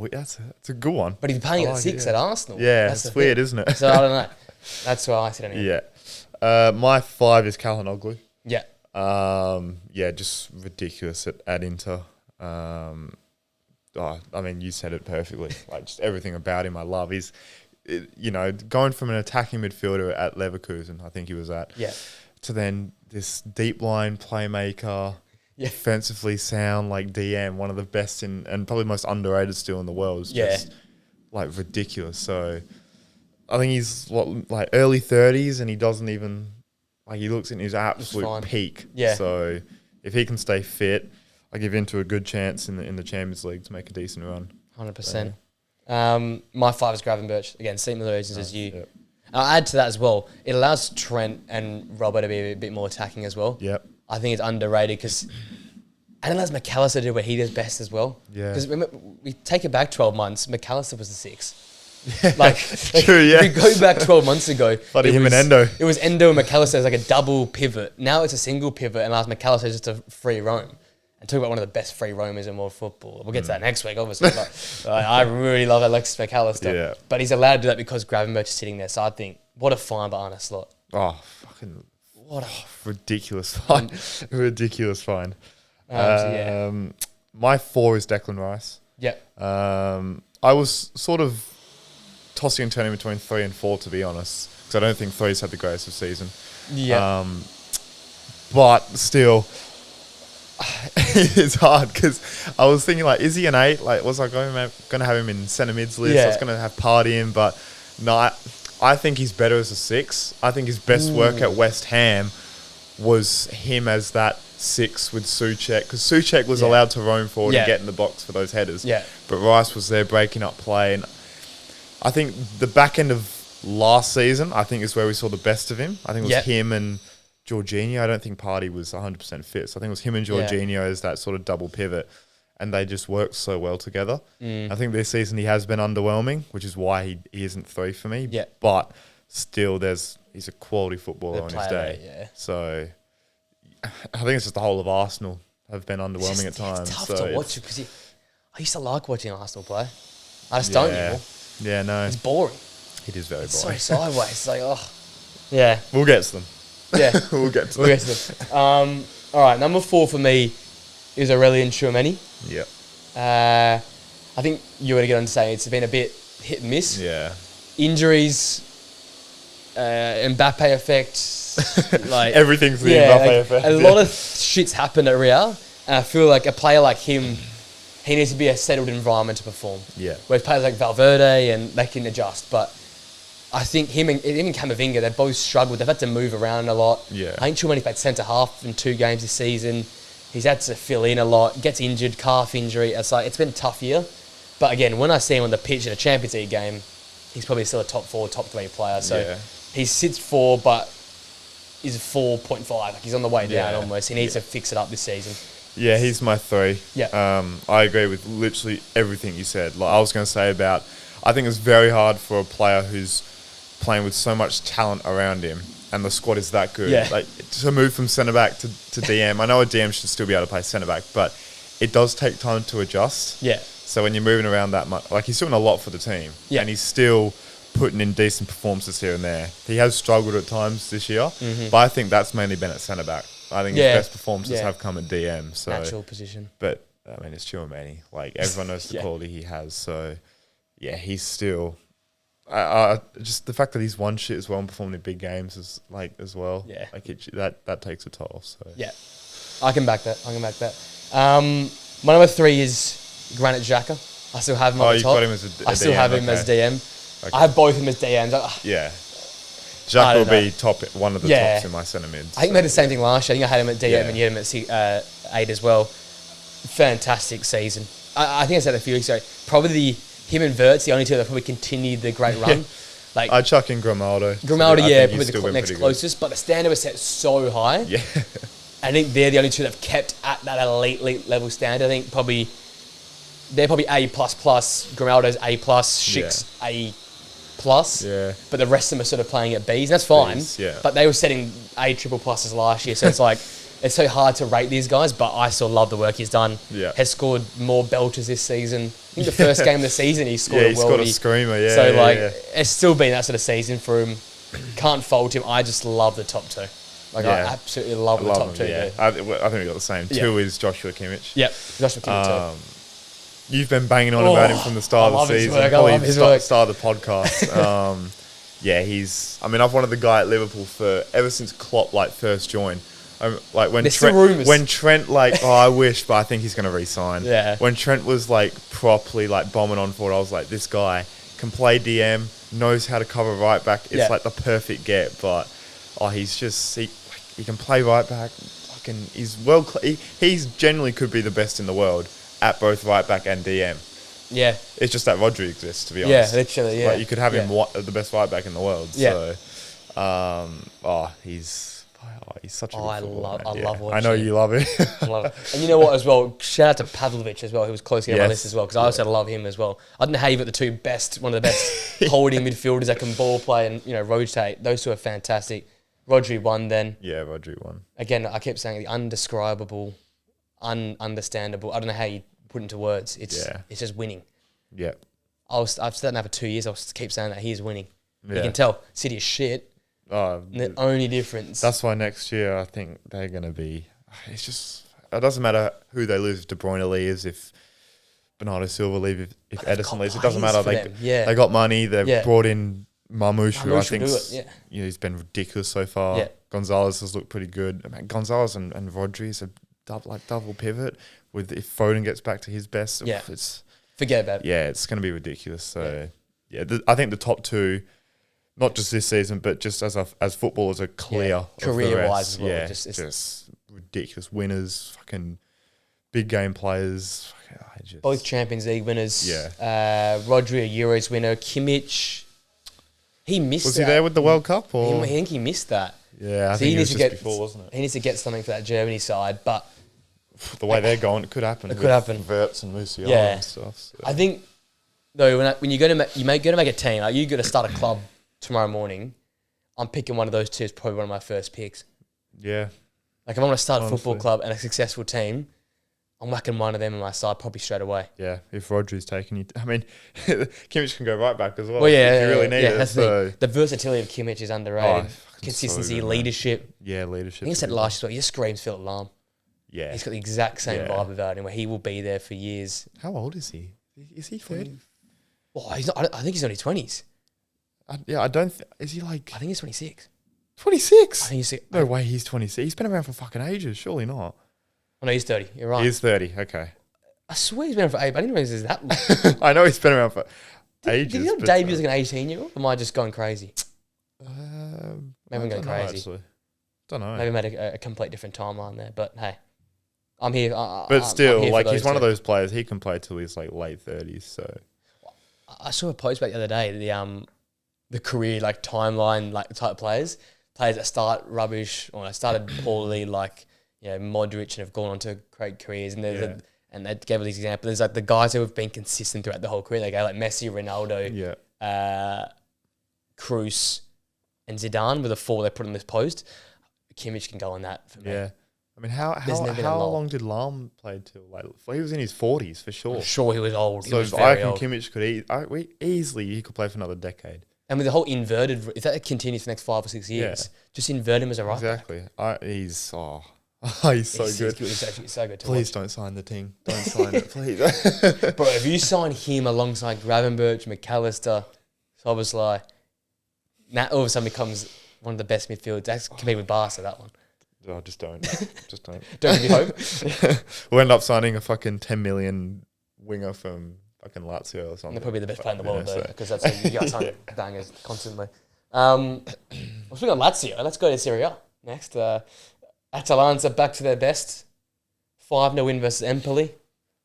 Speaker 2: a good one.
Speaker 1: But he's playing at 6 at Arsenal.
Speaker 2: Yeah, it's weird, isn't it?
Speaker 1: So I don't know. That's where I sit anyway.
Speaker 2: Yeah. My 5 is Calhanoglu.
Speaker 1: Yeah.
Speaker 2: Yeah, just ridiculous at Inter. I mean, you said it perfectly. Like just everything about him, I love. He's, going from an attacking midfielder at Leverkusen, I think he was at, to then this deep line playmaker, defensively sound like DM, one of the best and probably most underrated still in the world. It's just like ridiculous. So I think he's like early 30s and he doesn't even like he looks in his absolute peak. Yeah. So if he can stay fit, I give Inter a good chance in the Champions League to make a decent run.
Speaker 1: 100%. My 5 is Gravenberch. Again, similar reasons as you. Yep. I'll add to that as well. It allows Trent and Robert to be a bit more attacking as well.
Speaker 2: Yep.
Speaker 1: I think it's underrated because it allows McAllister to do what he does best as well. Yeah. Because we take it back 12 months, McAllister was the 6. Yeah, true, yeah. If we go back 12 months ago,
Speaker 2: him and Endo.
Speaker 1: It was Endo and McAllister as like a double pivot. Now it's a single pivot and allows McAllister just a free roam. And talk about one of the best free roamers in world football. We'll get to that next week, obviously. But I really love Alexis McAllister. Yeah. But he's allowed to do that because Gravenberch is sitting there. So I think, what a find by Arne Slot.
Speaker 2: Oh, fucking... What a ridiculous find. Ridiculous find. My 4 is Declan Rice.
Speaker 1: Yeah.
Speaker 2: I was sort of tossing and turning between 3 and 4, to be honest. Because I don't think 3's had the greatest of season.
Speaker 1: Yeah.
Speaker 2: But still... it's hard because I was thinking like, is he an 8? Like, was I going to have him in centre mids list? I was going to have Partey in, but no, I think he's better as a 6. I think his best work at West Ham was him as that 6 with Souček, because Souček was allowed to roam forward and get in the box for those headers. Yeah. But Rice was there breaking up play, and I think the back end of last season, I think is where we saw the best of him. I think it was him and Jorginho. I don't think Partey was 100% fit. So I think it was him and Jorginho as that sort of double pivot. And they just worked so well together. I think this season he has been underwhelming, which is why he isn't 3 for me. Yeah. But still, he's a quality footballer on his day. So I think it's just the whole of Arsenal have been underwhelming at times.
Speaker 1: It's tough to watch because I used to like watching Arsenal play. I just don't anymore.
Speaker 2: Yeah, no.
Speaker 1: It's boring.
Speaker 2: It is very boring.
Speaker 1: So sideways. It's like, oh. Yeah.
Speaker 2: We'll get to them.
Speaker 1: Yeah.
Speaker 2: We'll get to them.
Speaker 1: All right, number 4 for me is Aurelien Tchouameni.
Speaker 2: Yeah.
Speaker 1: I think you were going to get on to say it's been a bit hit and miss.
Speaker 2: Yeah.
Speaker 1: Injuries, Mbappe effect. Like
Speaker 2: everything's the Mbappe effect.
Speaker 1: A lot of shit's happened at Real, and I feel like a player like him, he needs to be a settled environment to perform.
Speaker 2: Yeah.
Speaker 1: Whereas players like Valverde and they can adjust, but I think him and Camavinga, they both struggled. They've had to move around a lot.
Speaker 2: Yeah.
Speaker 1: I think Tchouameni played centre half in 2 games this season. He's had to fill in a lot. Gets injured, calf injury. It's been a tough year. But again, when I see him on the pitch in a Champions League game, he's probably still a top 4, top 3 player. So he sits 4, but is 4.5. Like he's on the way down almost. He needs to fix it up this season.
Speaker 2: Yeah, he's my 3.
Speaker 1: Yeah.
Speaker 2: I agree with literally everything you said. Like I was going to say about, I think it's very hard for a player who's playing with so much talent around him and the squad is that good.
Speaker 1: Yeah.
Speaker 2: Like, to move from centre-back to DM. I know a DM should still be able to play centre-back, but it does take time to adjust.
Speaker 1: Yeah.
Speaker 2: So when you're moving around that much, like, he's doing a lot for the team.
Speaker 1: Yeah.
Speaker 2: And he's still putting in decent performances here and there. He has struggled at times this year, but I think that's mainly been at centre-back. I think his best performances have come at DM. So,
Speaker 1: natural position.
Speaker 2: But, I mean, it's Tchouaméni. Like, everyone knows the quality he has. So, yeah, he's still... just the fact that he's won shit as well and performed in big games is like as well.
Speaker 1: Yeah.
Speaker 2: Like that takes a toll. So
Speaker 1: yeah, I can back that. My number 3 is Granit Xhaka. I still have him on the top.
Speaker 2: Got him as a DM.
Speaker 1: I still have him as DM. Okay. I have both of them as DMs.
Speaker 2: Yeah. Xhaka will be one of the tops in my centre mids.
Speaker 1: I think we had the same thing last year. I think I had him at DM and you had him at 8 as well. Fantastic season. I think I said a few weeks ago. Probably him and Vert's the only two that probably continued the great run. Like,
Speaker 2: I'd chuck in Grimaldo.
Speaker 1: Probably the next closest, but the standard was set so high.
Speaker 2: Yeah.
Speaker 1: I think they're the only two that have kept at that elite level standard. I think they're probably A++, Grimaldo's A+, Schick's A+.
Speaker 2: Yeah.
Speaker 1: But the rest of them are sort of playing at B's, and that's fine.
Speaker 2: B's, yeah.
Speaker 1: But they were setting A++ last year, so it's like, it's so hard to rate these guys, but I still love the work he's done.
Speaker 2: Yeah.
Speaker 1: Has scored more belters this season. I think the first game of the season he scored
Speaker 2: he scored a screamer, yeah.
Speaker 1: So it's still been that sort of season for him. Can't fault him. I just love the top 2. I absolutely love the top 2.
Speaker 2: Yeah. I think we got the same. 2 is Joshua Kimmich.
Speaker 1: Yep, Joshua Kimmich too.
Speaker 2: You've been banging on about him from the start of the season.
Speaker 1: I love his work.
Speaker 2: Start of the podcast. I've wanted the guy at Liverpool ever since Klopp first joined. Like when Trent I wish, but I think he's going to re-sign. Yeah. When Trent was properly bombing on forward, I was like, this guy can play DM, knows how to cover right back. It's the perfect get, but he's just he can play right back. He's generally could be the best in the world at both right back and DM. Yeah. It's just that Rodri exists, to be honest.
Speaker 1: Yeah, literally. Yeah.
Speaker 2: You could have him the best right back in the world. Yeah. So, he's such a good footballer,
Speaker 1: I love watching
Speaker 2: I know you love it.
Speaker 1: I love it. And you know what as well? Shout out to Pavlovic as well, who was closely on my list as well, because I also love him as well. I don't know how you've got one of the best holding midfielders that can ball play and rotate. Those two are fantastic. Rodri won then.
Speaker 2: Yeah, Rodri won.
Speaker 1: Again, I kept saying the undescribable, ununderstandable. I don't know how you put it into words. It's just winning.
Speaker 2: Yeah.
Speaker 1: I've said that now for 2 years. I'll keep saying that he is winning. Yeah. You can tell City is shit. The only difference.
Speaker 2: That's why next year I think they're going to be... It's just... It doesn't matter who they lose, if De Bruyne leaves, if Bernardo Silva leaves, if Ederson leaves. It doesn't matter. They got money. They've brought in Marmoush, who I think he's been ridiculous so far. Yeah. Gonzalez has looked pretty good. I mean, Gonzalez and Rodri is a double pivot. If Foden gets back to his best,
Speaker 1: forget about it.
Speaker 2: Yeah, it's going to be ridiculous. So, I think the top 2... Not just this season, but just as footballers are clear
Speaker 1: career-wise as well.
Speaker 2: Yeah, just ridiculous winners, fucking big game players.
Speaker 1: Both Champions League winners. Yeah. Rodri, a Euros winner. Kimmich, he missed.
Speaker 2: Was he there with the World Cup? Or?
Speaker 1: I think he missed that.
Speaker 2: Yeah, I think he was just before, wasn't it?
Speaker 1: He needs to get something for that Germany side, but
Speaker 2: the way they're going, it could happen.
Speaker 1: It could happen.
Speaker 2: Verts and Musiala and stuff. So.
Speaker 1: I think though when you go to make a team, you got to start a club. Tomorrow morning, I'm picking one of those two as probably one of my first picks.
Speaker 2: Yeah.
Speaker 1: If I want to start a football club and a successful team, I'm whacking one of them on my side probably straight away.
Speaker 2: Yeah, if Rodri's taking you... I mean, Kimmich can go right back as well.
Speaker 1: Well, yeah.
Speaker 2: If you really need it.
Speaker 1: That's the versatility of Kimmich is underrated. Consistency, leadership.
Speaker 2: Yeah, leadership.
Speaker 1: I think I said last year, he just screams Philip Lahm. Yeah. He's got the exact same vibe about him where he will be there for years.
Speaker 2: How old is he? Is he 30?
Speaker 1: Well, he's not, I think he's only 20s.
Speaker 2: I don't... Is he I
Speaker 1: think he's 26.
Speaker 2: 26?
Speaker 1: I think he's...
Speaker 2: No way he's 26. He's been around for fucking ages. Surely not.
Speaker 1: Oh, no, he's 30. You're right.
Speaker 2: He is 30. Okay.
Speaker 1: I swear he's been around for 8, but I didn't realize he's that long.
Speaker 2: I know he's been around for ages.
Speaker 1: Did he not debut as an 18-year-old? Or am I just going crazy? Maybe I'm going crazy.
Speaker 2: Don't know.
Speaker 1: Maybe I made a complete different timeline there. But hey, I'm here.
Speaker 2: But still, he's one of those players. He can play till he's late 30s. So
Speaker 1: I saw a post back the other day. The career timeline type players that start rubbish or started poorly Modric and have gone on to great careers and and they gave all these examples. There's like the guys who have been consistent throughout the whole career. They go like Messi, Ronaldo, Kroos, and Zidane were the 4 they put on this post. Kimmich can go on that for me.
Speaker 2: Yeah. I mean, how long did Lahm play till? Like, he was in his 40s for sure.
Speaker 1: I'm sure he was old.
Speaker 2: So I reckon Kimmich could easily he could play for another decade.
Speaker 1: And with the whole inverted, if that continues for the next 5 or 6 years, just invert him as a right back.
Speaker 2: Exactly. He's so good.
Speaker 1: He's actually so good to
Speaker 2: Please
Speaker 1: watch.
Speaker 2: don't sign the team. Don't sign it, please.
Speaker 1: Bro, if you sign him alongside Gravenberch, McAllister, Szoboszlai, that all of a sudden becomes one of the best midfielders. That's compete with Barca, that one.
Speaker 2: Oh, just don't. Just don't.
Speaker 1: Don't give me hope.
Speaker 2: We'll end up signing a fucking 10 million winger from fucking Lazio or something.
Speaker 1: They're probably the best player in the world, though, because that's how you guys sign bangers constantly. I was looking at Lazio. Let's go to Serie A next. Atalanta back to their best. 5-0 win versus Empoli.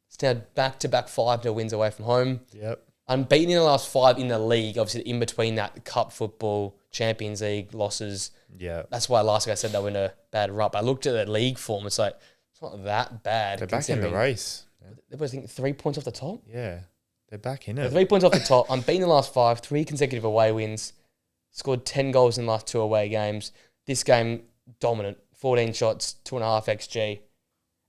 Speaker 1: It's now back-to-back 5-0 wins away from home.
Speaker 2: Yep.
Speaker 1: Unbeaten in the last 5 in the league. Obviously, in between that, cup football, Champions League losses.
Speaker 2: Yeah.
Speaker 1: That's why last week I said they were in a bad rut. I looked at their league form. It's like, it's not that bad.
Speaker 2: They're back in the race.
Speaker 1: They were, I think, 3 points off the top.
Speaker 2: Yeah. They're back in
Speaker 1: They're
Speaker 2: it.
Speaker 1: 3 points off the top. Unbeaten in the last 5. 3 consecutive away wins. Scored 10 goals in the last 2 away games. This game, dominant. 14 shots, 2.5 XG.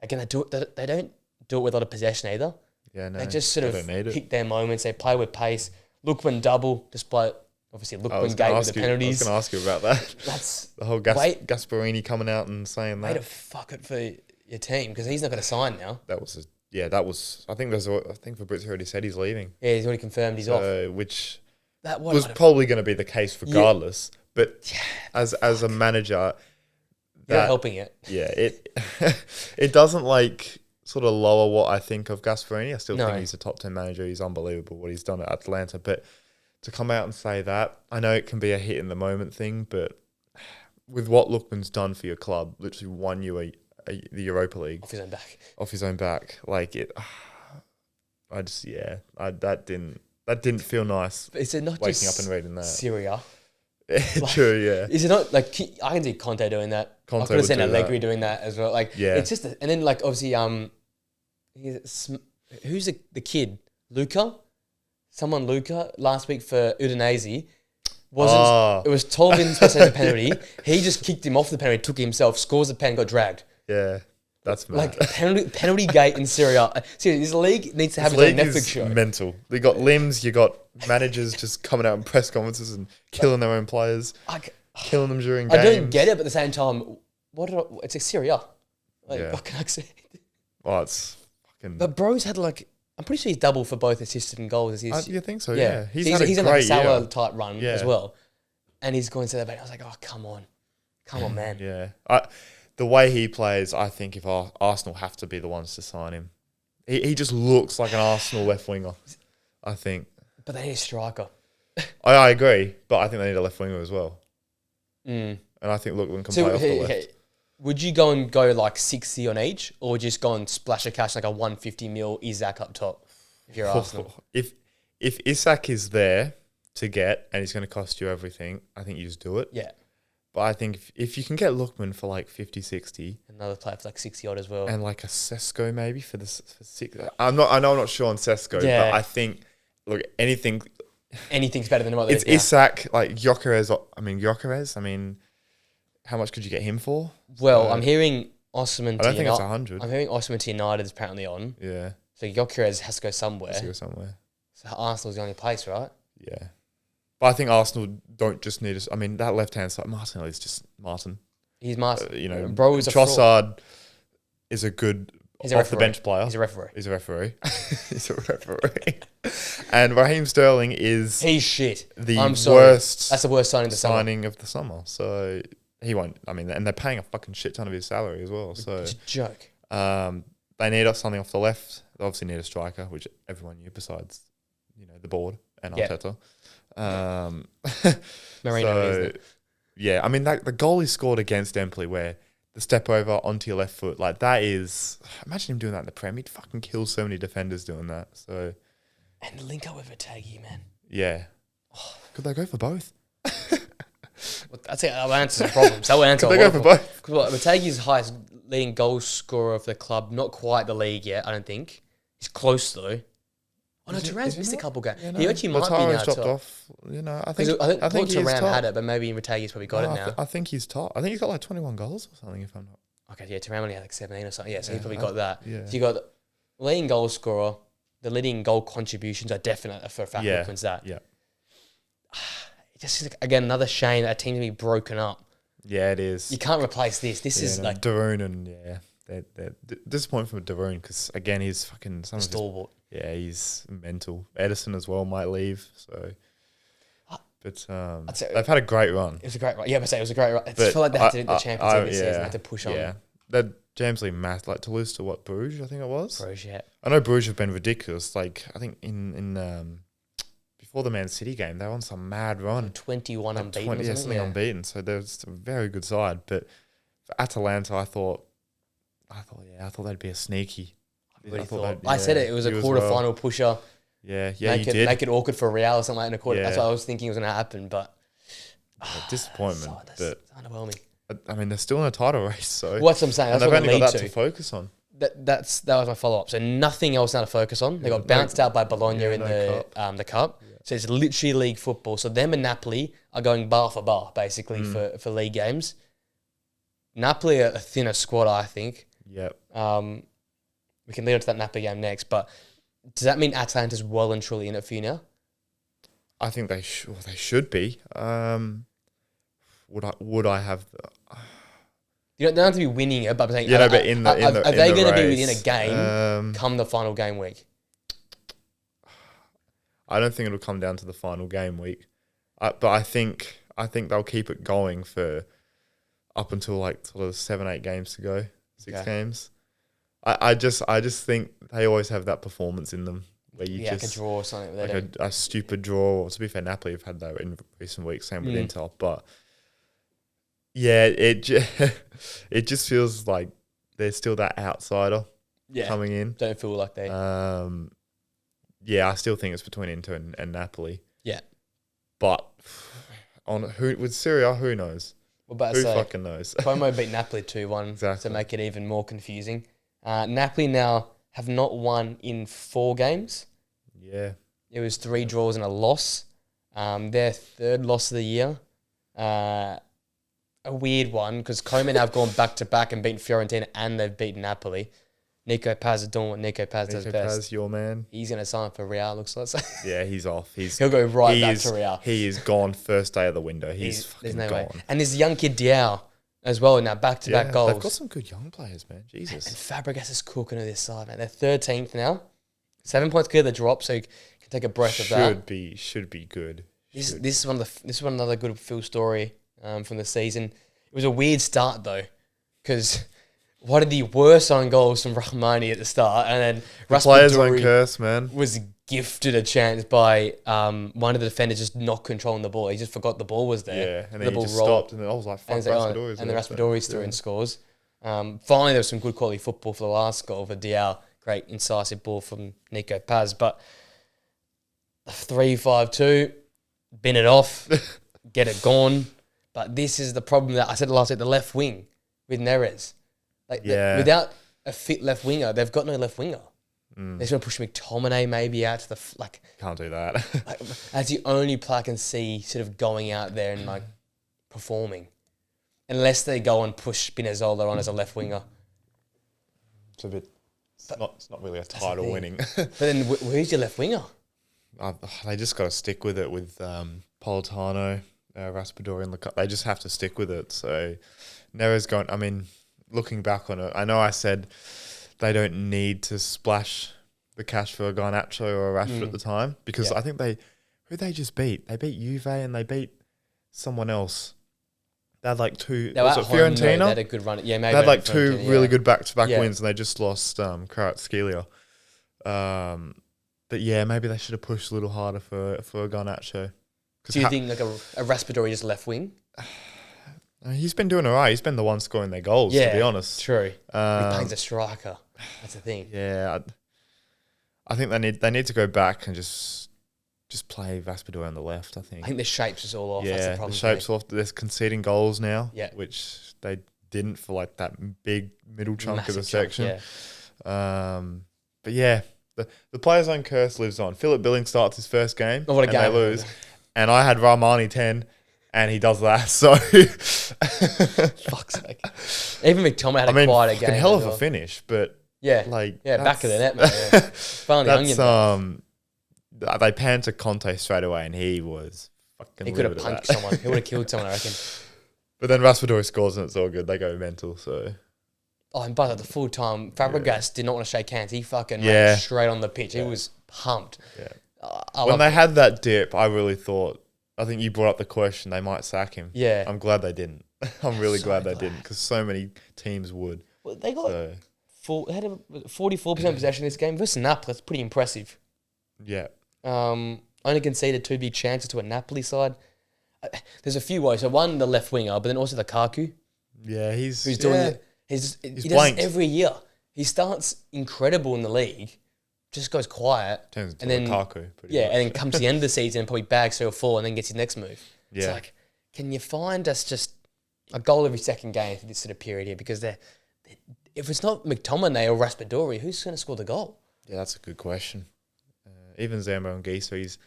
Speaker 1: Again, they don't do it with a lot of possession either.
Speaker 2: Yeah, no.
Speaker 1: They just sort of pick their moments. They play with pace. Lookman double, despite obviously Lookman gate with the penalties.
Speaker 2: I was going to ask you about that.
Speaker 1: That's
Speaker 2: the whole Gasparini coming out and saying that.
Speaker 1: Way to fuck it for your team because he's not going to sign now.
Speaker 2: That was. I think Fabrizio already said he's leaving.
Speaker 1: Yeah, he's already confirmed he's off.
Speaker 2: Which was probably going to be the case regardless. Yeah. But as a manager,
Speaker 1: you're not helping it.
Speaker 2: Yeah, it doesn't like sort of lower what I think of Gasparini. I still think he's a top 10 manager. He's unbelievable what he's done at Atalanta. But to come out and say that, I know it can be a hit in the moment thing, but with what Lookman's done for your club, literally won you the Europa League
Speaker 1: off his own back,
Speaker 2: like it. That didn't feel nice.
Speaker 1: But is it not
Speaker 2: waking up and reading that?
Speaker 1: Serie A?
Speaker 2: True, yeah.
Speaker 1: Is it not like I can see Conte doing that? I could have seen Allegri doing that as well. Like, it's just, and then like obviously, who's the kid? Luca last week for Udinese. It was 12 minutes past the penalty. He just kicked him off the penalty, took it himself, scores the pen, got dragged.
Speaker 2: Yeah, that's mad.
Speaker 1: Like penalty gate in Serie A. Seriously, this league needs to have its own Netflix show.
Speaker 2: Mental. They got limbs. You got managers just coming out in press conferences and killing their own players, killing them during games.
Speaker 1: I don't get it, but at the same time, it's a Serie A. What can I say?
Speaker 2: Oh, it's fucking.
Speaker 1: But bro's had I'm pretty sure he's double for both assisted and goals.
Speaker 2: You think so? Yeah.
Speaker 1: He's in like a Salah type run as well, and he's going to that back. I was like, oh come on, man.
Speaker 2: Yeah. The way he plays, I think if Arsenal have to be the ones to sign him, he just looks like an Arsenal left winger. I think.
Speaker 1: But they need a striker.
Speaker 2: I agree, but I think they need a left winger as well.
Speaker 1: And
Speaker 2: I think Lookman can play off the left.
Speaker 1: Would you go like 60 on each, or just go and splash a cash like a 150 mil Isak up top if you're Arsenal?
Speaker 2: If Isak is there to get and he's going to cost you everything, I think you just do it.
Speaker 1: Yeah.
Speaker 2: But I think if you can get Lookman for like 50, 60.
Speaker 1: Another player for like 60 odd as well.
Speaker 2: And like a Sesko maybe for 6. I'm not sure on Sesko, but I think, look, anything's
Speaker 1: better than what
Speaker 2: it's Isak, like Gyökeres. I mean, how much could you get him for?
Speaker 1: Well, I'm hearing Osimhen.
Speaker 2: I don't think it's 100.
Speaker 1: I'm hearing Osimhen to United is apparently on.
Speaker 2: Yeah.
Speaker 1: So Gyökeres has to go somewhere. So Arsenal's the only place, right?
Speaker 2: Yeah. But I think Arsenal don't just need us. I mean, that left hand side, Martinelli is just Martin.
Speaker 1: He's Martin.
Speaker 2: Bro is Trossard is a good off the bench player.
Speaker 1: He's a referee.
Speaker 2: He's a referee. And Raheem Sterling he's
Speaker 1: shit.
Speaker 2: Worst.
Speaker 1: That's the worst
Speaker 2: signing of the summer. So he won't. I mean, and they're paying a fucking shit ton of his salary as well. So
Speaker 1: it's a joke.
Speaker 2: They need something off the left. They obviously need a striker, which everyone knew besides the board and Arteta.
Speaker 1: Marino, isn't it?
Speaker 2: Yeah, I mean the goal he scored against Empoli, where the step over onto your left foot, like that is. Imagine him doing that in the Prem. He'd fucking kill so many defenders doing that. So,
Speaker 1: and link up with Vertegi, man.
Speaker 2: Yeah, could they go for both?
Speaker 1: That's it. I'll answer some problems. That will answer.
Speaker 2: Could they go for both?
Speaker 1: Because Vertegi's highest leading goal scorer of the club. Not quite the league yet, I don't think. He's close though. Oh no, Thuram's missed a couple games. Yeah, no, he actually might be now
Speaker 2: dropped
Speaker 1: top.
Speaker 2: Off. I think
Speaker 1: Thuram had it, but maybe Rategi's probably got it now.
Speaker 2: I think he's top. I think he's got like 21 goals or something. If I'm not.
Speaker 1: Okay, yeah, Thuram only had like 17 or something. Yeah, so he probably got that.
Speaker 2: Yeah.
Speaker 1: So you got leading goal scorer. The leading goal contributions are definite for a fact.
Speaker 2: Yeah.
Speaker 1: That.
Speaker 2: Yeah.
Speaker 1: Just again another shame that a team to be broken up.
Speaker 2: Yeah, it is.
Speaker 1: You can't replace this. This is like
Speaker 2: Darun and they're disappointing for Darun because again he's fucking
Speaker 1: stalwart.
Speaker 2: Yeah, he's mental. Edison as well might leave. So, but they've had a great run.
Speaker 1: It was a great run. Yeah, but it was a great run. I feel like they had to do the Champions League this season. They had to push on.
Speaker 2: Yeah, that Champions League match like to lose to what Bruges, I think it was.
Speaker 1: Bruges, yeah.
Speaker 2: I know Bruges have been ridiculous. Like I think in before the Man City game, they were on some mad run.
Speaker 1: 21 unbeaten.
Speaker 2: Something unbeaten. So they're just a very good side. But for Atalanta, I thought they'd be a sneaky.
Speaker 1: I said it was a quarter-final pusher.
Speaker 2: Yeah,
Speaker 1: you did. Make it awkward for Real or something like in a quarter.
Speaker 2: Yeah.
Speaker 1: That's what I was thinking was going to happen, but...
Speaker 2: disappointment.
Speaker 1: That's underwhelming.
Speaker 2: I mean, they're still in a title race, so...
Speaker 1: What's I'm saying? That's
Speaker 2: what
Speaker 1: they've only got
Speaker 2: that to focus on.
Speaker 1: That was my follow-up. So nothing else now to focus on. They got bounced out by Bologna in the cup. Yeah. So it's literally league football. So them and Napoli are going bar for bar, basically, for league games. Napoli are a thinner squad, I think.
Speaker 2: Yep.
Speaker 1: We can lead on to that Napoli game next, but does that mean Atalanta's well and truly in it for you now?
Speaker 2: I think they should be. Would I have?
Speaker 1: You don't have to be winning it, but I'm saying,
Speaker 2: but are
Speaker 1: they going to be within a game come the final game week?
Speaker 2: I don't think it'll come down to the final game week, but I think they'll keep it going for up until like sort of 7-8 games to go, 6 games. I just think they always have that performance in them where you just
Speaker 1: like a draw or something.
Speaker 2: Like a stupid draw. To be fair, Napoli have had that in recent weeks. Same with Inter, but yeah, it just feels like there's still that outsider coming in.
Speaker 1: Don't feel like they.
Speaker 2: Yeah, I still think it's between Inter and Napoli.
Speaker 1: Yeah,
Speaker 2: but with Serie A, who knows? Who fucking knows?
Speaker 1: Como beat Napoli 2-1 to make it even more confusing. Napoli now have not won in 4 games.
Speaker 2: Yeah.
Speaker 1: It was 3 draws and a loss. Their 3rd loss of the year. A weird one because Como now have gone back-to-back and beaten Fiorentina and they've beaten Napoli. Nico Paz is doing what Nico Paz does best. Nico Paz,
Speaker 2: your man.
Speaker 1: He's going to sign for Real, looks like.
Speaker 2: Yeah, he's off.
Speaker 1: He'll go back to Real.
Speaker 2: He is gone first day of the window. He's fucking gone. Way.
Speaker 1: And there's young kid Diao as well now, back-to-back goals.
Speaker 2: They've got some good young players, man. Jesus.
Speaker 1: And Fabregas is cooking to this side, man. They're 13th now. 7 points clear the drop, so you can take a breath of that.
Speaker 2: Should be good.
Speaker 1: This is another good Phil story from the season. It was a weird start though, because one of the worst on goals from Rahmani at the start, and then
Speaker 2: Raspadori
Speaker 1: was gifted a chance by one of the defenders just not controlling the ball. He just forgot the ball was there.
Speaker 2: Yeah, and then he just stopped, and then I was like, fuck, Raspadori's
Speaker 1: and then Raspadori's through and scores. Finally, there was some good quality football for the last goal for Diao. Great incisive ball from Nico Paz, but 3-5-2, bin it off, get it gone. But this is the problem that I said last week, the left wing with Neres. Without a fit left winger, they've got no left winger. They're just going to push McTominay maybe out to the...
Speaker 2: Can't do that.
Speaker 1: That's the only player I can see sort of going out there and performing. Unless they go and push Spinazzola on as a left winger.
Speaker 2: It's not really a title winning.
Speaker 1: But then who's your left winger?
Speaker 2: They just got to stick with it with Politano, Raspadori and Lukaku. They just have to stick with it. So Neres going... I mean, looking back on it, I know I said they don't need to splash the cash for a Garnacho or a Rashford at the time because I think who they just beat? They beat Juve and they beat someone else. They had like 2... Was it Fiorentina?
Speaker 1: They had a good run. Yeah, maybe.
Speaker 2: They had like 2 really good back-to-back wins and they just lost Kvaratskhelia. But yeah, maybe they should have pushed a little harder for a Garnacho.
Speaker 1: Do you think like a Raspadori just left wing?
Speaker 2: He's been doing all right. He's been the one scoring their goals, to be honest.
Speaker 1: True. He plays a striker. That's the thing.
Speaker 2: Yeah. I think they need to go back and just play Raspadori on the left, I think.
Speaker 1: I think the shapes is all off.
Speaker 2: Yeah,
Speaker 1: that's the problem.
Speaker 2: The shapes off. They're conceding goals now,
Speaker 1: yeah.
Speaker 2: which they didn't for like that big middle chunk
Speaker 1: Massive
Speaker 2: of the
Speaker 1: chunk,
Speaker 2: section.
Speaker 1: yeah.
Speaker 2: But yeah, the player's own curse lives on. Philip Billing starts his first game
Speaker 1: Oh, what a
Speaker 2: and
Speaker 1: game.
Speaker 2: they lose. And I had Rahmani 10 and he does that. So
Speaker 1: Fuck's sake. Even McTominay had quite a game.
Speaker 2: Hell of a finish, but
Speaker 1: yeah,
Speaker 2: like
Speaker 1: back of the net, mate. Yeah. Finally, onion.
Speaker 2: They panned to Conte straight away, and he was fucking.
Speaker 1: He could have punched someone. He would have killed someone, I reckon.
Speaker 2: But then Raspadori scores, and it's all good. They go mental. So.
Speaker 1: Oh, and by the full time, Fabregas did not want to shake hands. He fucking ran straight on the pitch. He was pumped.
Speaker 2: Yeah. When they had that dip, I really thought. I think you brought up the question. They might sack him.
Speaker 1: Yeah.
Speaker 2: I'm glad they didn't. I'm really glad they didn't because so many teams would.
Speaker 1: Well, they got they had a 44% possession in this game versus Napoli. That's pretty impressive.
Speaker 2: Yeah.
Speaker 1: Only conceded 2 big chances to a Napoli side. There's a few ways. So one, the left winger, but then also the Lukaku.
Speaker 2: Yeah,
Speaker 1: who's doing it. He does it every year. He starts incredible in the league, just goes quiet.
Speaker 2: Turns into Lukaku.
Speaker 1: And then comes to the end of the season and probably bags 3 or 4 and then gets his next move.
Speaker 2: Yeah.
Speaker 1: It's like, can you find us just a goal every second game for this sort of period here? Because if it's not McTominay or Raspadori, who's going to score the goal?
Speaker 2: Yeah, that's a good question. Even Zambo and Gisa,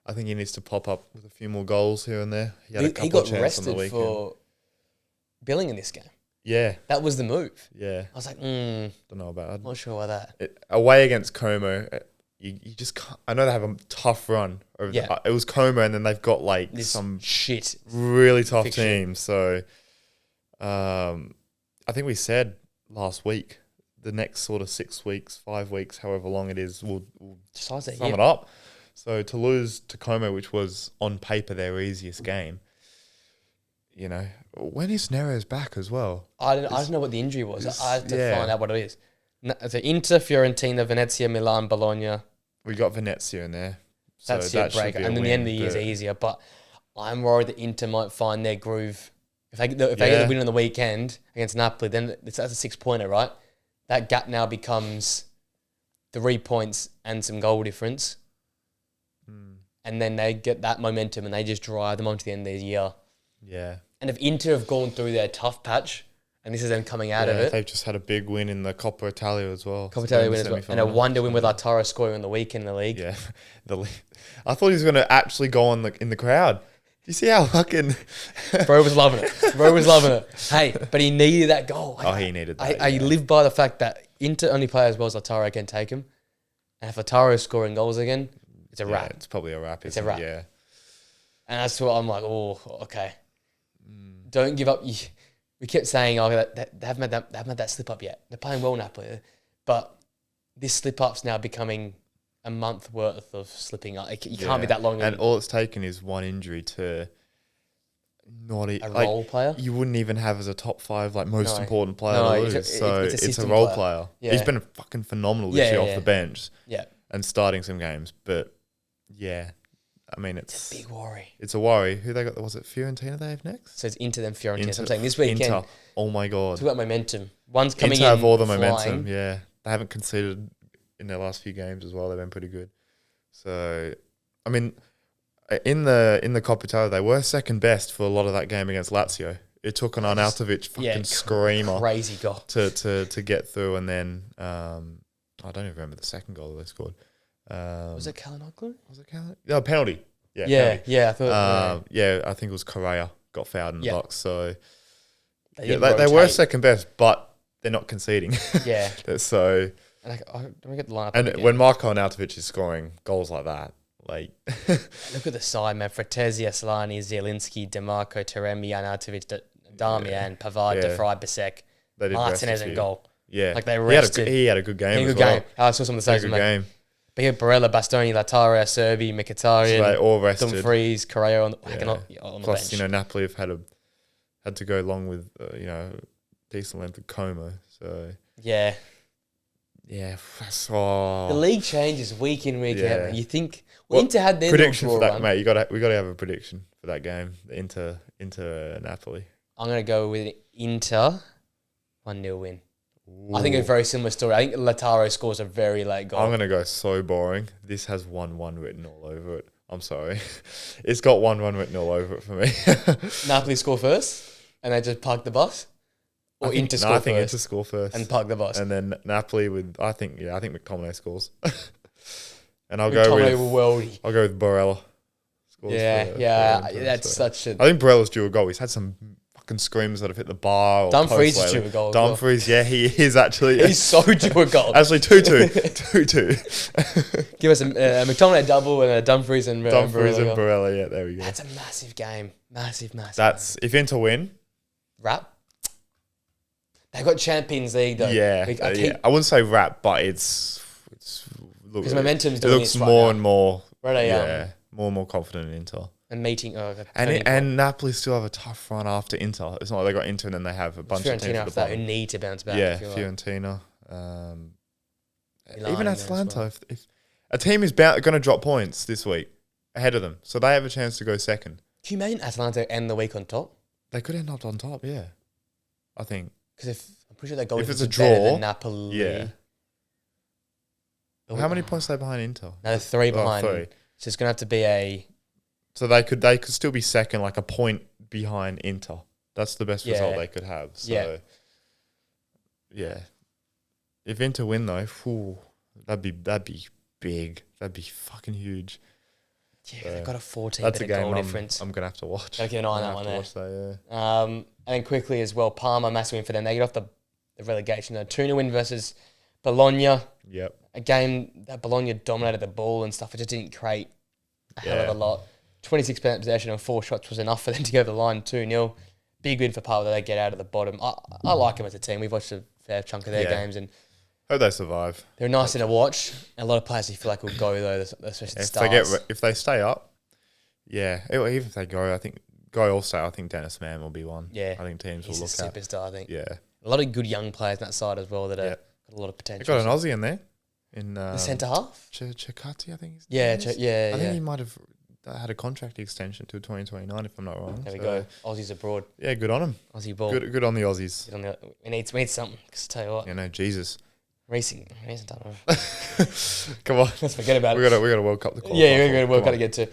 Speaker 2: I think he needs to pop up with a few more goals here and there.
Speaker 1: He got rested for Billing in this game.
Speaker 2: Yeah.
Speaker 1: That was the move.
Speaker 2: Yeah.
Speaker 1: I was like,
Speaker 2: don't know about that.
Speaker 1: Not sure why that.
Speaker 2: Away against Como, you just can't. I know they have a tough run. It was Como, and then they've got like some
Speaker 1: shit
Speaker 2: really tough teams. So, I think we said last week, the next sort of 6 weeks, 5 weeks, however long it is, we'll sum it up. So to lose to Como, which was on paper their easiest game, when is Nero's back as well?
Speaker 1: I don't know what the injury was. I have to find out what it is. So Inter, Fiorentina, Venezia, Milan, Bologna.
Speaker 2: We got Venezia in there.
Speaker 1: That's your break. And then the end of the year is easier. But I'm worried that Inter might find their groove. If they get the win on the weekend against Napoli, then that's a 6-pointer, right? That gap now becomes 3 points and some goal difference. And then they get that momentum and they just drive them on to the end of the year.
Speaker 2: Yeah.
Speaker 1: And if Inter have gone through their tough patch, and this is them coming out of it.
Speaker 2: They've just had a big win in the Coppa Italia as well.
Speaker 1: Coppa Italia win as well. And a wonder win with Lautaro scoring on the weekend in the league.
Speaker 2: Yeah. I thought he was going to actually go on in the crowd. Do you see how fucking...
Speaker 1: Bro was loving it. Hey, but he needed that goal.
Speaker 2: He needed that.
Speaker 1: I live by the fact that Inter only play as well as Lautaro can take him. And if Lautaro is scoring goals again, it's a wrap.
Speaker 2: It's probably a wrap.
Speaker 1: It's a wrap.
Speaker 2: Yeah.
Speaker 1: And that's what I'm like, oh, okay. Don't give up. We kept saying, they haven't had that slip up yet. They're playing well Napoli, but this slip up's now becoming a month worth of slipping up. You can't be that long.
Speaker 2: And all it's taken is one injury to not
Speaker 1: a role player.
Speaker 2: You wouldn't even have as a top 5 most important player to lose. It's a
Speaker 1: role
Speaker 2: player.
Speaker 1: Yeah.
Speaker 2: He's been fucking phenomenal this year off the bench.
Speaker 1: Yeah,
Speaker 2: and starting some games, but I mean,
Speaker 1: it's a big worry.
Speaker 2: It's a worry. Who they got? Was it Fiorentina they have next?
Speaker 1: So it's Inter then Fiorentina. So I'm saying this weekend.
Speaker 2: Inter. Oh my God.
Speaker 1: Talk about momentum. One's coming
Speaker 2: Inter have all the
Speaker 1: flying.
Speaker 2: momentum. Yeah, they haven't conceded in their last few games as well. They've been pretty good. So, I mean, in the Coppa Italia, they were second best for a lot of that game against Lazio. It took an Arnautovic fucking screamer,
Speaker 1: crazy goal
Speaker 2: to get through, and then I don't even remember the second goal they scored.
Speaker 1: Was it Kalinoglu?
Speaker 2: Was it Kalinoglu? No, penalty.
Speaker 1: Yeah, I thought.
Speaker 2: I think it was Correa got fouled in the box. So they were second best, but they're not conceding.
Speaker 1: Yeah.
Speaker 2: So.
Speaker 1: And I get the lineup.
Speaker 2: And when Marko Arnautovic is scoring goals like that,
Speaker 1: look at the side, man. Fratesi, Aslani, Zielinski, DeMarco, Taremi, Arnautovic, Darmian, Pavard, De Vrij, Bisek, Martinez in goal.
Speaker 2: Yeah,
Speaker 1: they rested.
Speaker 2: He had a good game.
Speaker 1: I saw some of the saves. But yeah, Barella, Bastoni, Lautaro, Serbi, Mkhitaryan,
Speaker 2: so they all rested.
Speaker 1: Dumfries, Correa on the
Speaker 2: Plus,
Speaker 1: bench.
Speaker 2: Napoli have had to go along with decent length of Como. So
Speaker 1: yeah,
Speaker 2: the
Speaker 1: league changes week in week out. You think Inter had their
Speaker 2: prediction for that,
Speaker 1: run.
Speaker 2: mate? We got to have a prediction for that game. Inter Napoli.
Speaker 1: I'm gonna go with Inter 1-0 win. Ooh. I think a very similar story. I think Lautaro scores a very late goal.
Speaker 2: I'm going to go so boring. This has 1-1 written all over it. I'm sorry. It's got 1-1 written all over it for me.
Speaker 1: Napoli score first and they just park the bus? Or Inter
Speaker 2: No,
Speaker 1: score
Speaker 2: I think
Speaker 1: first
Speaker 2: Inter score first.
Speaker 1: and plug the boss.
Speaker 2: And then Napoli with, I think McTominay scores. And I'll
Speaker 1: McTominay
Speaker 2: go
Speaker 1: worldy.
Speaker 2: I'll go with Barella. Scores
Speaker 1: That's
Speaker 2: so.
Speaker 1: such a...
Speaker 2: I think Barella's due a goal. He's had some fucking screams that have hit the bar. Or
Speaker 1: Dumfries
Speaker 2: post
Speaker 1: is
Speaker 2: lately.
Speaker 1: due a goal.
Speaker 2: Dumfries, yeah, he is actually.
Speaker 1: He's so due a goal.
Speaker 2: Actually, 2-2. 2-2.
Speaker 1: Give us a McTominay double and a Dumfries and
Speaker 2: Dumfries and
Speaker 1: Barella.
Speaker 2: Barella, yeah, there we go.
Speaker 1: That's a massive game. Massive.
Speaker 2: That's, if Inter win.
Speaker 1: Wrap. They've got Champions League though.
Speaker 2: Yeah, I wouldn't say wrap, but it's
Speaker 1: because momentum's
Speaker 2: it
Speaker 1: doing
Speaker 2: looks
Speaker 1: this right
Speaker 2: more
Speaker 1: now.
Speaker 2: and more.
Speaker 1: Right,
Speaker 2: more and more confident in Inter.
Speaker 1: And meeting.
Speaker 2: And Napoli still have a tough run after Inter. It's not like they got Inter and then they have a bunch of teams
Speaker 1: Fiorentina
Speaker 2: at the
Speaker 1: after that who
Speaker 2: bottom.
Speaker 1: need to bounce back.
Speaker 2: Yeah, Fiorentina. Even Atalanta. If a team is going to drop points this week ahead of them, so they have a chance to go second.
Speaker 1: Can you imagine Atalanta end the week on top?
Speaker 2: They could end up on top, yeah. I think.
Speaker 1: Because I'm pretty sure their goal
Speaker 2: If it's
Speaker 1: is
Speaker 2: a
Speaker 1: better
Speaker 2: draw,
Speaker 1: than Napoli.
Speaker 2: yeah. How many points are they behind Inter?
Speaker 1: No, they're 3 behind.
Speaker 2: 3.
Speaker 1: So it's going to have to be a...
Speaker 2: So they could still be second, like a point behind Inter. That's the best result they could have. So, yeah. If Inter win though, that'd be big. That'd be fucking huge.
Speaker 1: Yeah, they've got a 14
Speaker 2: that's a game
Speaker 1: goal difference.
Speaker 2: I'm gonna have to watch.
Speaker 1: Gotta keep an eye on that one there.
Speaker 2: Watch that,
Speaker 1: And then quickly as well, Parma, massive win for them. They get off the relegation. A 2-0 win versus Bologna.
Speaker 2: Yep.
Speaker 1: A game that Bologna dominated the ball and stuff. It just didn't create a hell of a lot. 26% possession and 4 shots was enough for them to go over the line 2-0. Big win for Parma that they get out of the bottom. I like them as a team. We've watched a fair chunk of their games and
Speaker 2: hope they survive.
Speaker 1: they're nice to watch. And a lot of players you feel like will go though, especially the stars.
Speaker 2: If they stay up, even if they go, I think go all star. I think Dennis Mann will be one.
Speaker 1: Yeah,
Speaker 2: I think teams
Speaker 1: he's
Speaker 2: will look
Speaker 1: a superstar. I think.
Speaker 2: Yeah,
Speaker 1: a lot of good young players on that side as well that are got a lot of potential.
Speaker 2: They got an Aussie in there, in
Speaker 1: the centre half.
Speaker 2: Chakati, I think.
Speaker 1: I
Speaker 2: think he might have had a contract extension till 2029, if I'm not wrong.
Speaker 1: There we go. Aussies abroad.
Speaker 2: Yeah, good on him.
Speaker 1: Aussie ball.
Speaker 2: Good on the Aussies.
Speaker 1: We need something. Cause tell you what.
Speaker 2: Yeah, no, Jesus.
Speaker 1: Racing.
Speaker 2: Come on.
Speaker 1: Let's forget about it.
Speaker 2: We got a World Cup to call.
Speaker 1: Yeah, we got a World Cup to get to.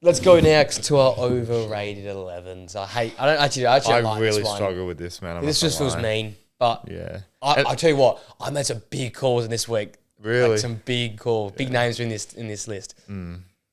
Speaker 1: Let's go next to our overrated 11s. I
Speaker 2: really struggle with this, man.
Speaker 1: This just feels mean, but
Speaker 2: yeah.
Speaker 1: I tell you what, I made some big calls in this week.
Speaker 2: Really,
Speaker 1: like some big calls, big names in this list.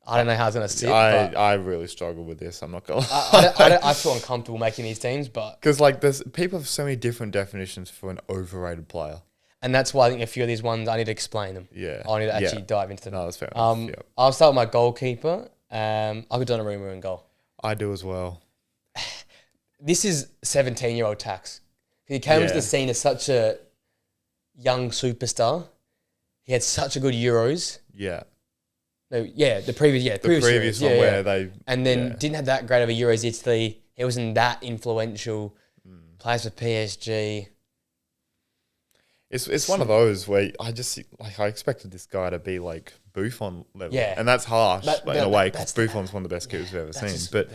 Speaker 1: I don't know how it's gonna sit.
Speaker 2: I really struggle with this. I'm not gonna.
Speaker 1: I feel uncomfortable making these teams, but
Speaker 2: because there's people have so many different definitions for an overrated player,
Speaker 1: and that's why I think a few of these ones I need to explain them.
Speaker 2: Yeah,
Speaker 1: I need to actually dive into them.
Speaker 2: No, that's fair enough.
Speaker 1: I'll start with my goalkeeper. I've got Donnarumma in goal.
Speaker 2: I do as well.
Speaker 1: This is 17-year-old tax. He came into the scene as such a young superstar. He had such a good Euros.
Speaker 2: Yeah.
Speaker 1: No, the previous
Speaker 2: one where they
Speaker 1: and then didn't have that great of a Euros Italy. He wasn't that influential. Plays for PSG.
Speaker 2: It's one of those where I just I expected this guy to be like Buffon level, and that's harsh in a way because Buffon's one of the best keepers we've ever seen. But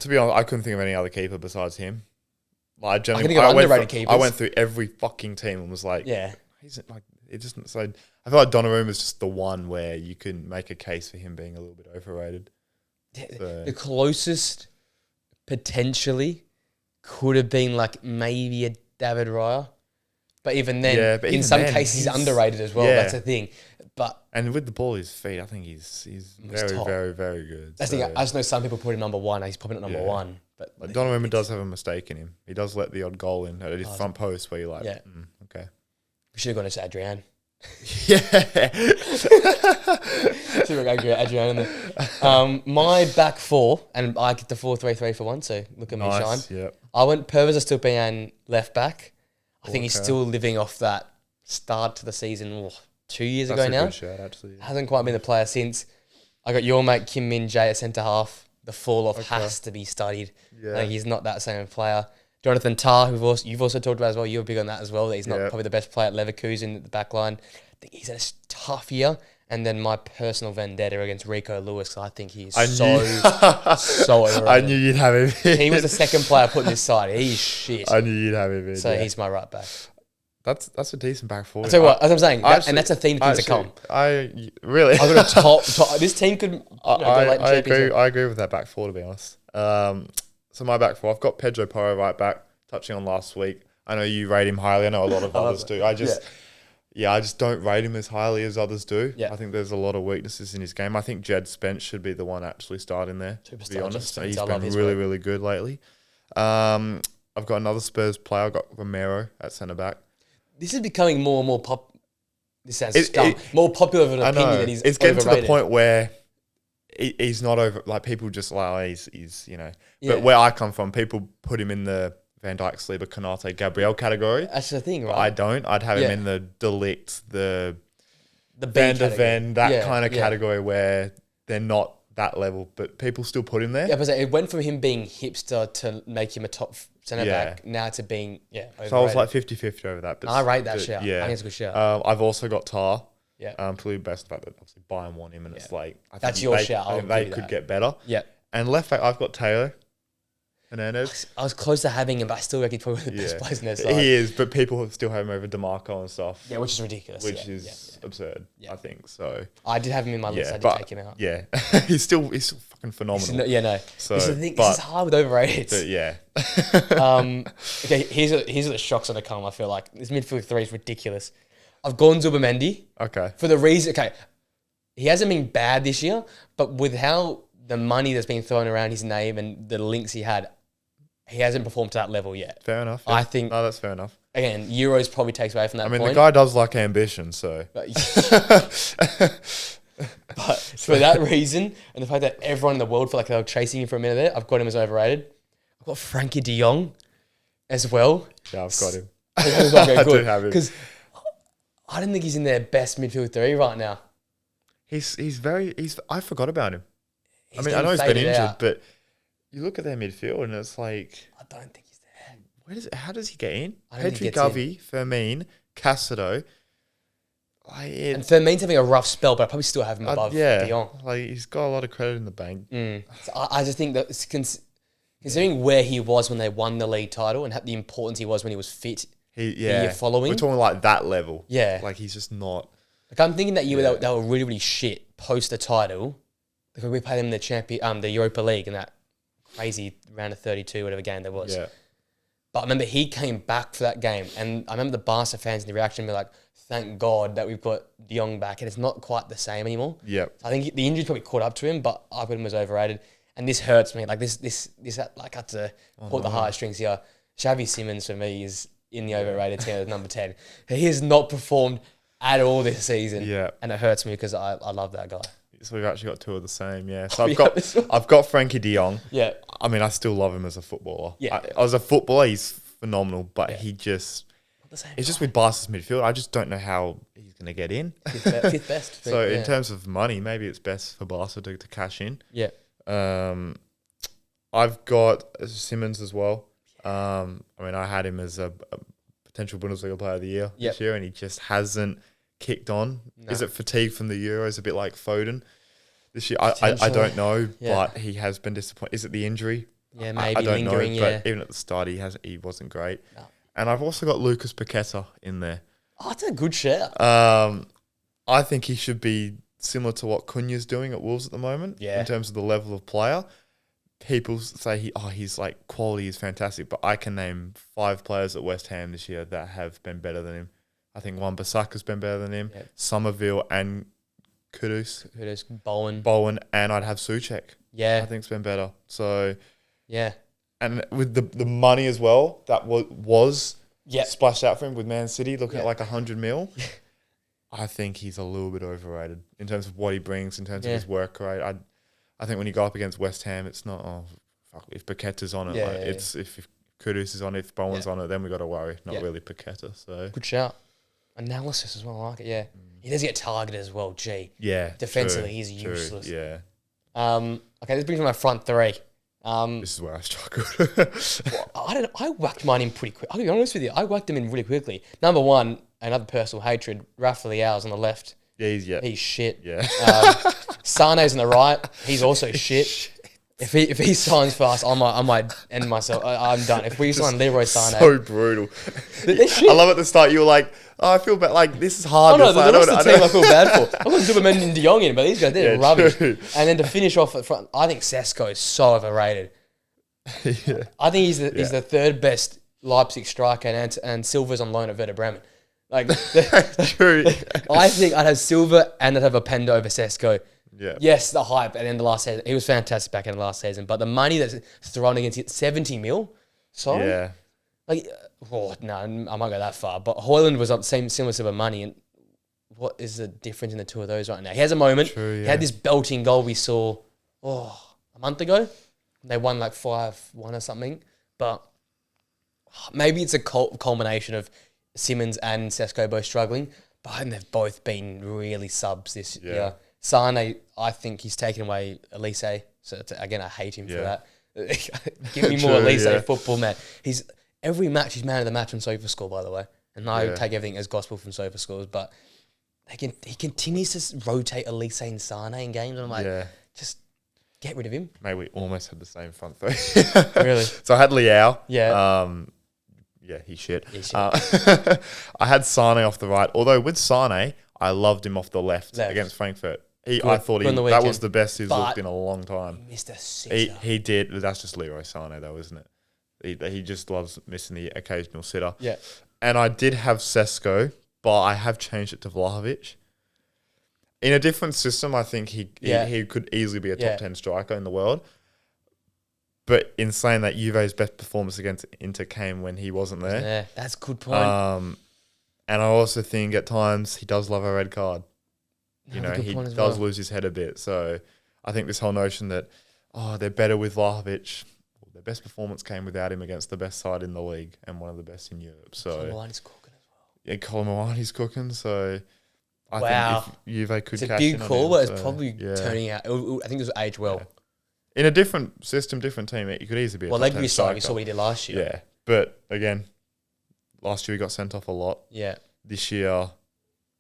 Speaker 2: to be honest, I couldn't think of any other keeper besides him. I went through every fucking team and was like, he's like it just. So I feel like Donnarumma is just the one where you can make a case for him being a little bit overrated.
Speaker 1: The closest potentially could have been like maybe a David Raya. But even then, in some cases, he's underrated as well. That's the thing.
Speaker 2: And with the ball at his feet, I think he's very, very, very good.
Speaker 1: That's the thing. I just know some people put him number one. He's probably not number one. But
Speaker 2: Donnarumma does have a mistake in him. He does let the odd goal in at his front post where you're like, okay.
Speaker 1: We should have gone to Adrian.
Speaker 2: Yeah.
Speaker 1: Should have gone Adrian in there. My back four, and I get the 4-3-3 for one, so look at me shine.
Speaker 2: Yep.
Speaker 1: I went Pervis Estupiñán left back. I think he's still living off that start to the season 2 years ago now.
Speaker 2: That's a good shout, actually.
Speaker 1: Hasn't quite been the player since. I got your mate Kim Min-jae at centre half. The fall off has to be studied. Yeah. I think he's not that same player. Jonathan Tah, who you've also talked about as well. You're big on that as well. That he's not probably the best player at Leverkusen at the back line. I think he's had a tough year. And then my personal vendetta against Rico Lewis. I think he's so overrated.
Speaker 2: I knew you'd have him in.
Speaker 1: He was the second player put in this side. He's shit.
Speaker 2: I knew you'd have him in.
Speaker 1: So he's my right back.
Speaker 2: That's a decent back four.
Speaker 1: I'll tell you what, as I'm saying, and that's a theme to come.
Speaker 2: Really?
Speaker 1: I've got a top. This team could.
Speaker 2: I agree with that back four, to be honest. So my back four, I've got Pedro Porro right back, touching on last week. I know you rate him highly. I know a lot of others do. I just don't rate him as highly as others do. Yeah. I think there's a lot of weaknesses in his game. I think Jed Spence should be the one actually starting there, to be honest. He's been really, really good lately. I've got another Spurs player. I've got Romero at centre-back.
Speaker 1: This is becoming more and more This sounds more popular of an opinion that he's
Speaker 2: It's getting to the point where he's not over. Like, people just like, oh, he's you know. But where I come from, people put him in the Van Dijk, Saliba, Konate, Gabriel category.
Speaker 1: That's the thing, right?
Speaker 2: But I don't. I'd have him in the De Ligt, the Van de Ven, that kind of category where they're not that level, but people still put him there.
Speaker 1: Yeah, but it went from him being hipster to make him a top centre-back now to being, overrated.
Speaker 2: So I was like 50-50 over that. But
Speaker 1: I rate that shout. Yeah. I think it's a good shout.
Speaker 2: I've also got Tar.
Speaker 1: Yeah.
Speaker 2: Probably best fact that obviously Bayern want him, and it's like...
Speaker 1: That's your shout.
Speaker 2: I think they could get better.
Speaker 1: Yeah.
Speaker 2: And left back, I've got Taylor Hernandez.
Speaker 1: I was close to having him, but I still reckon he's probably the best players in their side.
Speaker 2: He is, but people still have him over DeMarco and stuff.
Speaker 1: Yeah, which is ridiculous.
Speaker 2: Which is absurd, I think. So
Speaker 1: I did have him in my list. I did take him out.
Speaker 2: Yeah. he's still fucking phenomenal.
Speaker 1: So this is the thing. This is hard with overrated. Okay, here's the shocks that come. I feel like this midfield three is ridiculous. I've gone Zubimendi.
Speaker 2: Okay.
Speaker 1: For the reason, he hasn't been bad this year, but with how the money that's been thrown around his name and the links he had, he hasn't performed to that level yet.
Speaker 2: Fair enough.
Speaker 1: I think.
Speaker 2: No, that's fair enough.
Speaker 1: Again, Euros probably takes away from that point.
Speaker 2: The guy does like ambition, so.
Speaker 1: But for that reason, and the fact that everyone in the world felt like they were chasing him for a minute there, I've got him as overrated. I've got Frankie de Jong as well.
Speaker 2: Yeah, I've got him.
Speaker 1: I
Speaker 2: do have him.
Speaker 1: Because I don't think he's in their best midfield three right now.
Speaker 2: I forgot about him. I know he's been injured, but you look at their midfield and it's like...
Speaker 1: I don't think he's there.
Speaker 2: How does he get in?
Speaker 1: Pedri,
Speaker 2: Gavi, Firmine, Casido.
Speaker 1: And Firmine's having a rough spell, but I probably still have him above de Jong.
Speaker 2: He's got a lot of credit in the bank.
Speaker 1: So I just think that considering where he was when they won the league title and the importance he was when he was fit the year following.
Speaker 2: We're talking like that level.
Speaker 1: Yeah.
Speaker 2: Like, he's just not...
Speaker 1: Like, I'm thinking that year they were really, really shit post the title. Like, we played them in the Europa League in that crazy round of 32, whatever game there was.
Speaker 2: Yeah.
Speaker 1: But I remember he came back for that game, and I remember the Barca fans in the reaction be like, thank God that we've got de Jong back, and it's not quite the same anymore.
Speaker 2: Yeah.
Speaker 1: So I think the injury probably caught up to him, but I put him as overrated. And this hurts me. Like, this like, I had to pull the heartstrings here. Xavi Simons, for me, is in the overrated team at number 10. He has not performed at all this season. Yeah. And it hurts me because I love that guy.
Speaker 2: So we've actually got two of the same, So I've got Frankie de Jong.
Speaker 1: Yeah.
Speaker 2: I still love him as a footballer.
Speaker 1: Yeah.
Speaker 2: As a footballer, he's phenomenal, but he just... It's just with Barca's midfield, I just don't know how he's going to get in.
Speaker 1: Fifth best.
Speaker 2: So in terms of money, maybe it's best for Barca to cash in.
Speaker 1: Yeah.
Speaker 2: I've got Simmons as well. I had him as a potential Bundesliga player of the year this year, and he just hasn't kicked on. No. Is it fatigue from the Euros? A bit like Foden this year. I don't know, but he has been disappointed. Is it the injury?
Speaker 1: Yeah, maybe
Speaker 2: I don't
Speaker 1: lingering.
Speaker 2: know, but even at the start, he wasn't great. No. And I've also got Lucas Paqueta in there.
Speaker 1: Oh, that's a good shout.
Speaker 2: I think he should be similar to what Cunha's doing at Wolves at the moment. Yeah. In terms of the level of player. People say he's like quality is fantastic, but I can name 5 players at West Ham this year that have been better than him. I think Wan-Bissaka's been better than him. Yep. Somerville and Kudus, Bowen, and I'd have Souček.
Speaker 1: Yeah.
Speaker 2: I think it's been better. So
Speaker 1: yeah.
Speaker 2: And with the money as well, that was splashed out for him with Man City, looking at like 100 mil. I think he's a little bit overrated in terms of what he brings, in terms of his work rate. I think when you go up against West Ham, it's not, if Paqueta's on it, it's if Kudus is on it, if Bowen's on it, then we got to worry. Not really Paqueta. So
Speaker 1: good shout. Analysis as well, I like it, yeah. He does get targeted as well, gee.
Speaker 2: Yeah.
Speaker 1: Defensively, he's useless.
Speaker 2: Yeah.
Speaker 1: Okay, this brings me to my front three.
Speaker 2: This is where I struggled.
Speaker 1: I whacked mine in pretty quick. I'll be honest with you, I whacked them in really quickly. Number one, another personal hatred, Rafa Leao's on the left.
Speaker 2: Yeah,
Speaker 1: he's shit.
Speaker 2: Yeah.
Speaker 1: Sane's on the right. He's also shit. If he signs for us, I might end myself. I'm done. If we sign Leroy Sané,
Speaker 2: so brutal. I love at the start. You were like, I feel bad. Like, this is hard.
Speaker 1: Oh no, the team I feel bad for. I'm going to Zubimendi and De Jong in, but these guys, they're rubbish. True. And then to finish off at front, I think Sesko is so overrated.
Speaker 2: Yeah.
Speaker 1: I think he's the third best Leipzig striker, and Silva's on loan at Werder Bremen. Like,
Speaker 2: True.
Speaker 1: I think I'd have Silva and I'd have Openda over Sesko.
Speaker 2: Yeah.
Speaker 1: Yes, the hype at the end of the last season. He was fantastic back in the last season, but the money that's thrown against it, 70 mil. Sorry?
Speaker 2: Yeah.
Speaker 1: Like, no, I might go that far. But Højlund was up similar sort of money. And what is the difference in the two of those right now? He has a moment.
Speaker 2: True, yeah.
Speaker 1: He had this belting goal we saw, a month ago. They won like 5-1 or something. But maybe it's a culmination of Simmons and Sesko both struggling. But I think they've both been really subs this year. Sane, I think he's taken away Elise. So again, I hate him for that. Give me more Elise football, man. Every match he's man of the match on SofaScore, by the way. And I take everything as gospel from SofaScores, but he continues to rotate Elise and Sane in games. And I'm like, just get rid of him.
Speaker 2: Mate, we almost had the same front three.
Speaker 1: Really?
Speaker 2: So I had Leao.
Speaker 1: Yeah.
Speaker 2: He's shit. I had Sane off the right. Although with Sane, I loved him off the left. Against Frankfurt. I thought that was the best he's looked in a long time.
Speaker 1: Missed a sitter.
Speaker 2: He did. That's just Leroy Sane, though, isn't it? He just loves missing the occasional sitter.
Speaker 1: Yeah.
Speaker 2: And I did have Sesko, but I have changed it to Vlahovic. In a different system, I think he could easily be a top 10 striker in the world. But in saying that, Juve's best performance against Inter came when he wasn't there.
Speaker 1: Yeah, that's a good point.
Speaker 2: And I also think at times he does love a red card. He does lose his head a bit. So I think this whole notion that, they're better with Vlahovic. Their best performance came without him against the best side in the league and one of the best in Europe. So
Speaker 1: Colomboani's cooking as well.
Speaker 2: Yeah, Colomboani's cooking. So I think if Juve could
Speaker 1: it's
Speaker 2: catch
Speaker 1: a big call, but it's
Speaker 2: probably
Speaker 1: turning out. I think it was aged well.
Speaker 2: Yeah. In a different system, different team, it could easily be a top 10 striker.
Speaker 1: We saw what he did last year.
Speaker 2: Yeah, but again, last year he got sent off a lot.
Speaker 1: Yeah.
Speaker 2: This year,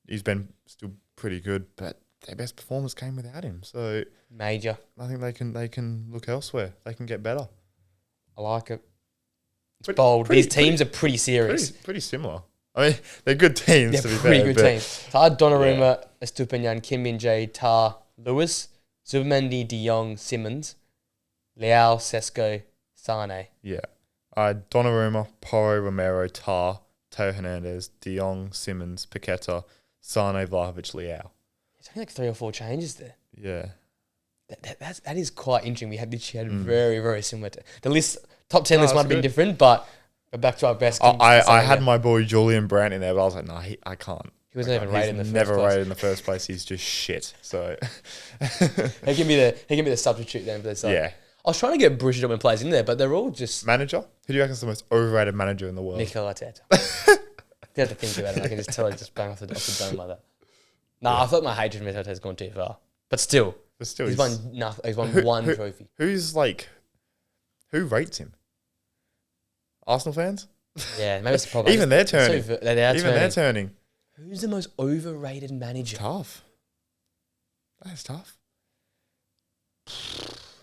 Speaker 2: he's been still pretty good, but their best performance came without him. So
Speaker 1: major.
Speaker 2: I think they can look elsewhere. They can get better.
Speaker 1: I like it. It's bold. These teams are pretty serious.
Speaker 2: Pretty similar. I mean, they're good teams, to be fair.
Speaker 1: Pretty good teams. Tad, Donnarumma, Estupiñán, Kim Min-jae, Tar, Lewis, Zubimendi, De Jong, Simmons, Leao, Sesko, Sane.
Speaker 2: Yeah. Donnarumma, Porro, Romero, Tar, Teo Hernandez, De Jong, Simmons, Paqueta, Sane, Vlahovic, Leao.
Speaker 1: It's only like 3 or 4 changes there.
Speaker 2: Yeah.
Speaker 1: That is quite interesting. We had very, very similar. The list, top 10 list might have been different, but back to our best.
Speaker 2: I had my boy Julian Brandt in there, but I was like, no, I can't.
Speaker 1: He wasn't even rated in the first place.
Speaker 2: Never rated in the first place. He's just shit. So
Speaker 1: he can be the substitute then for this.
Speaker 2: Yeah.
Speaker 1: I was trying to get Borussia Dortmund players in there, but they're all just
Speaker 2: manager. Who do you reckon is the most overrated manager in the world?
Speaker 1: Mikel Arteta. You have to think about it. I can just tell you, just bang off the dome like that. I thought my hatred for Mikel Arteta's gone too far, but still, he's won nothing. He's won one trophy.
Speaker 2: Who rates him? Arsenal fans?
Speaker 1: Yeah, maybe it's the problem.
Speaker 2: Even they're turning.
Speaker 1: They're turning. Who's the most overrated manager?
Speaker 2: Tough. That is tough.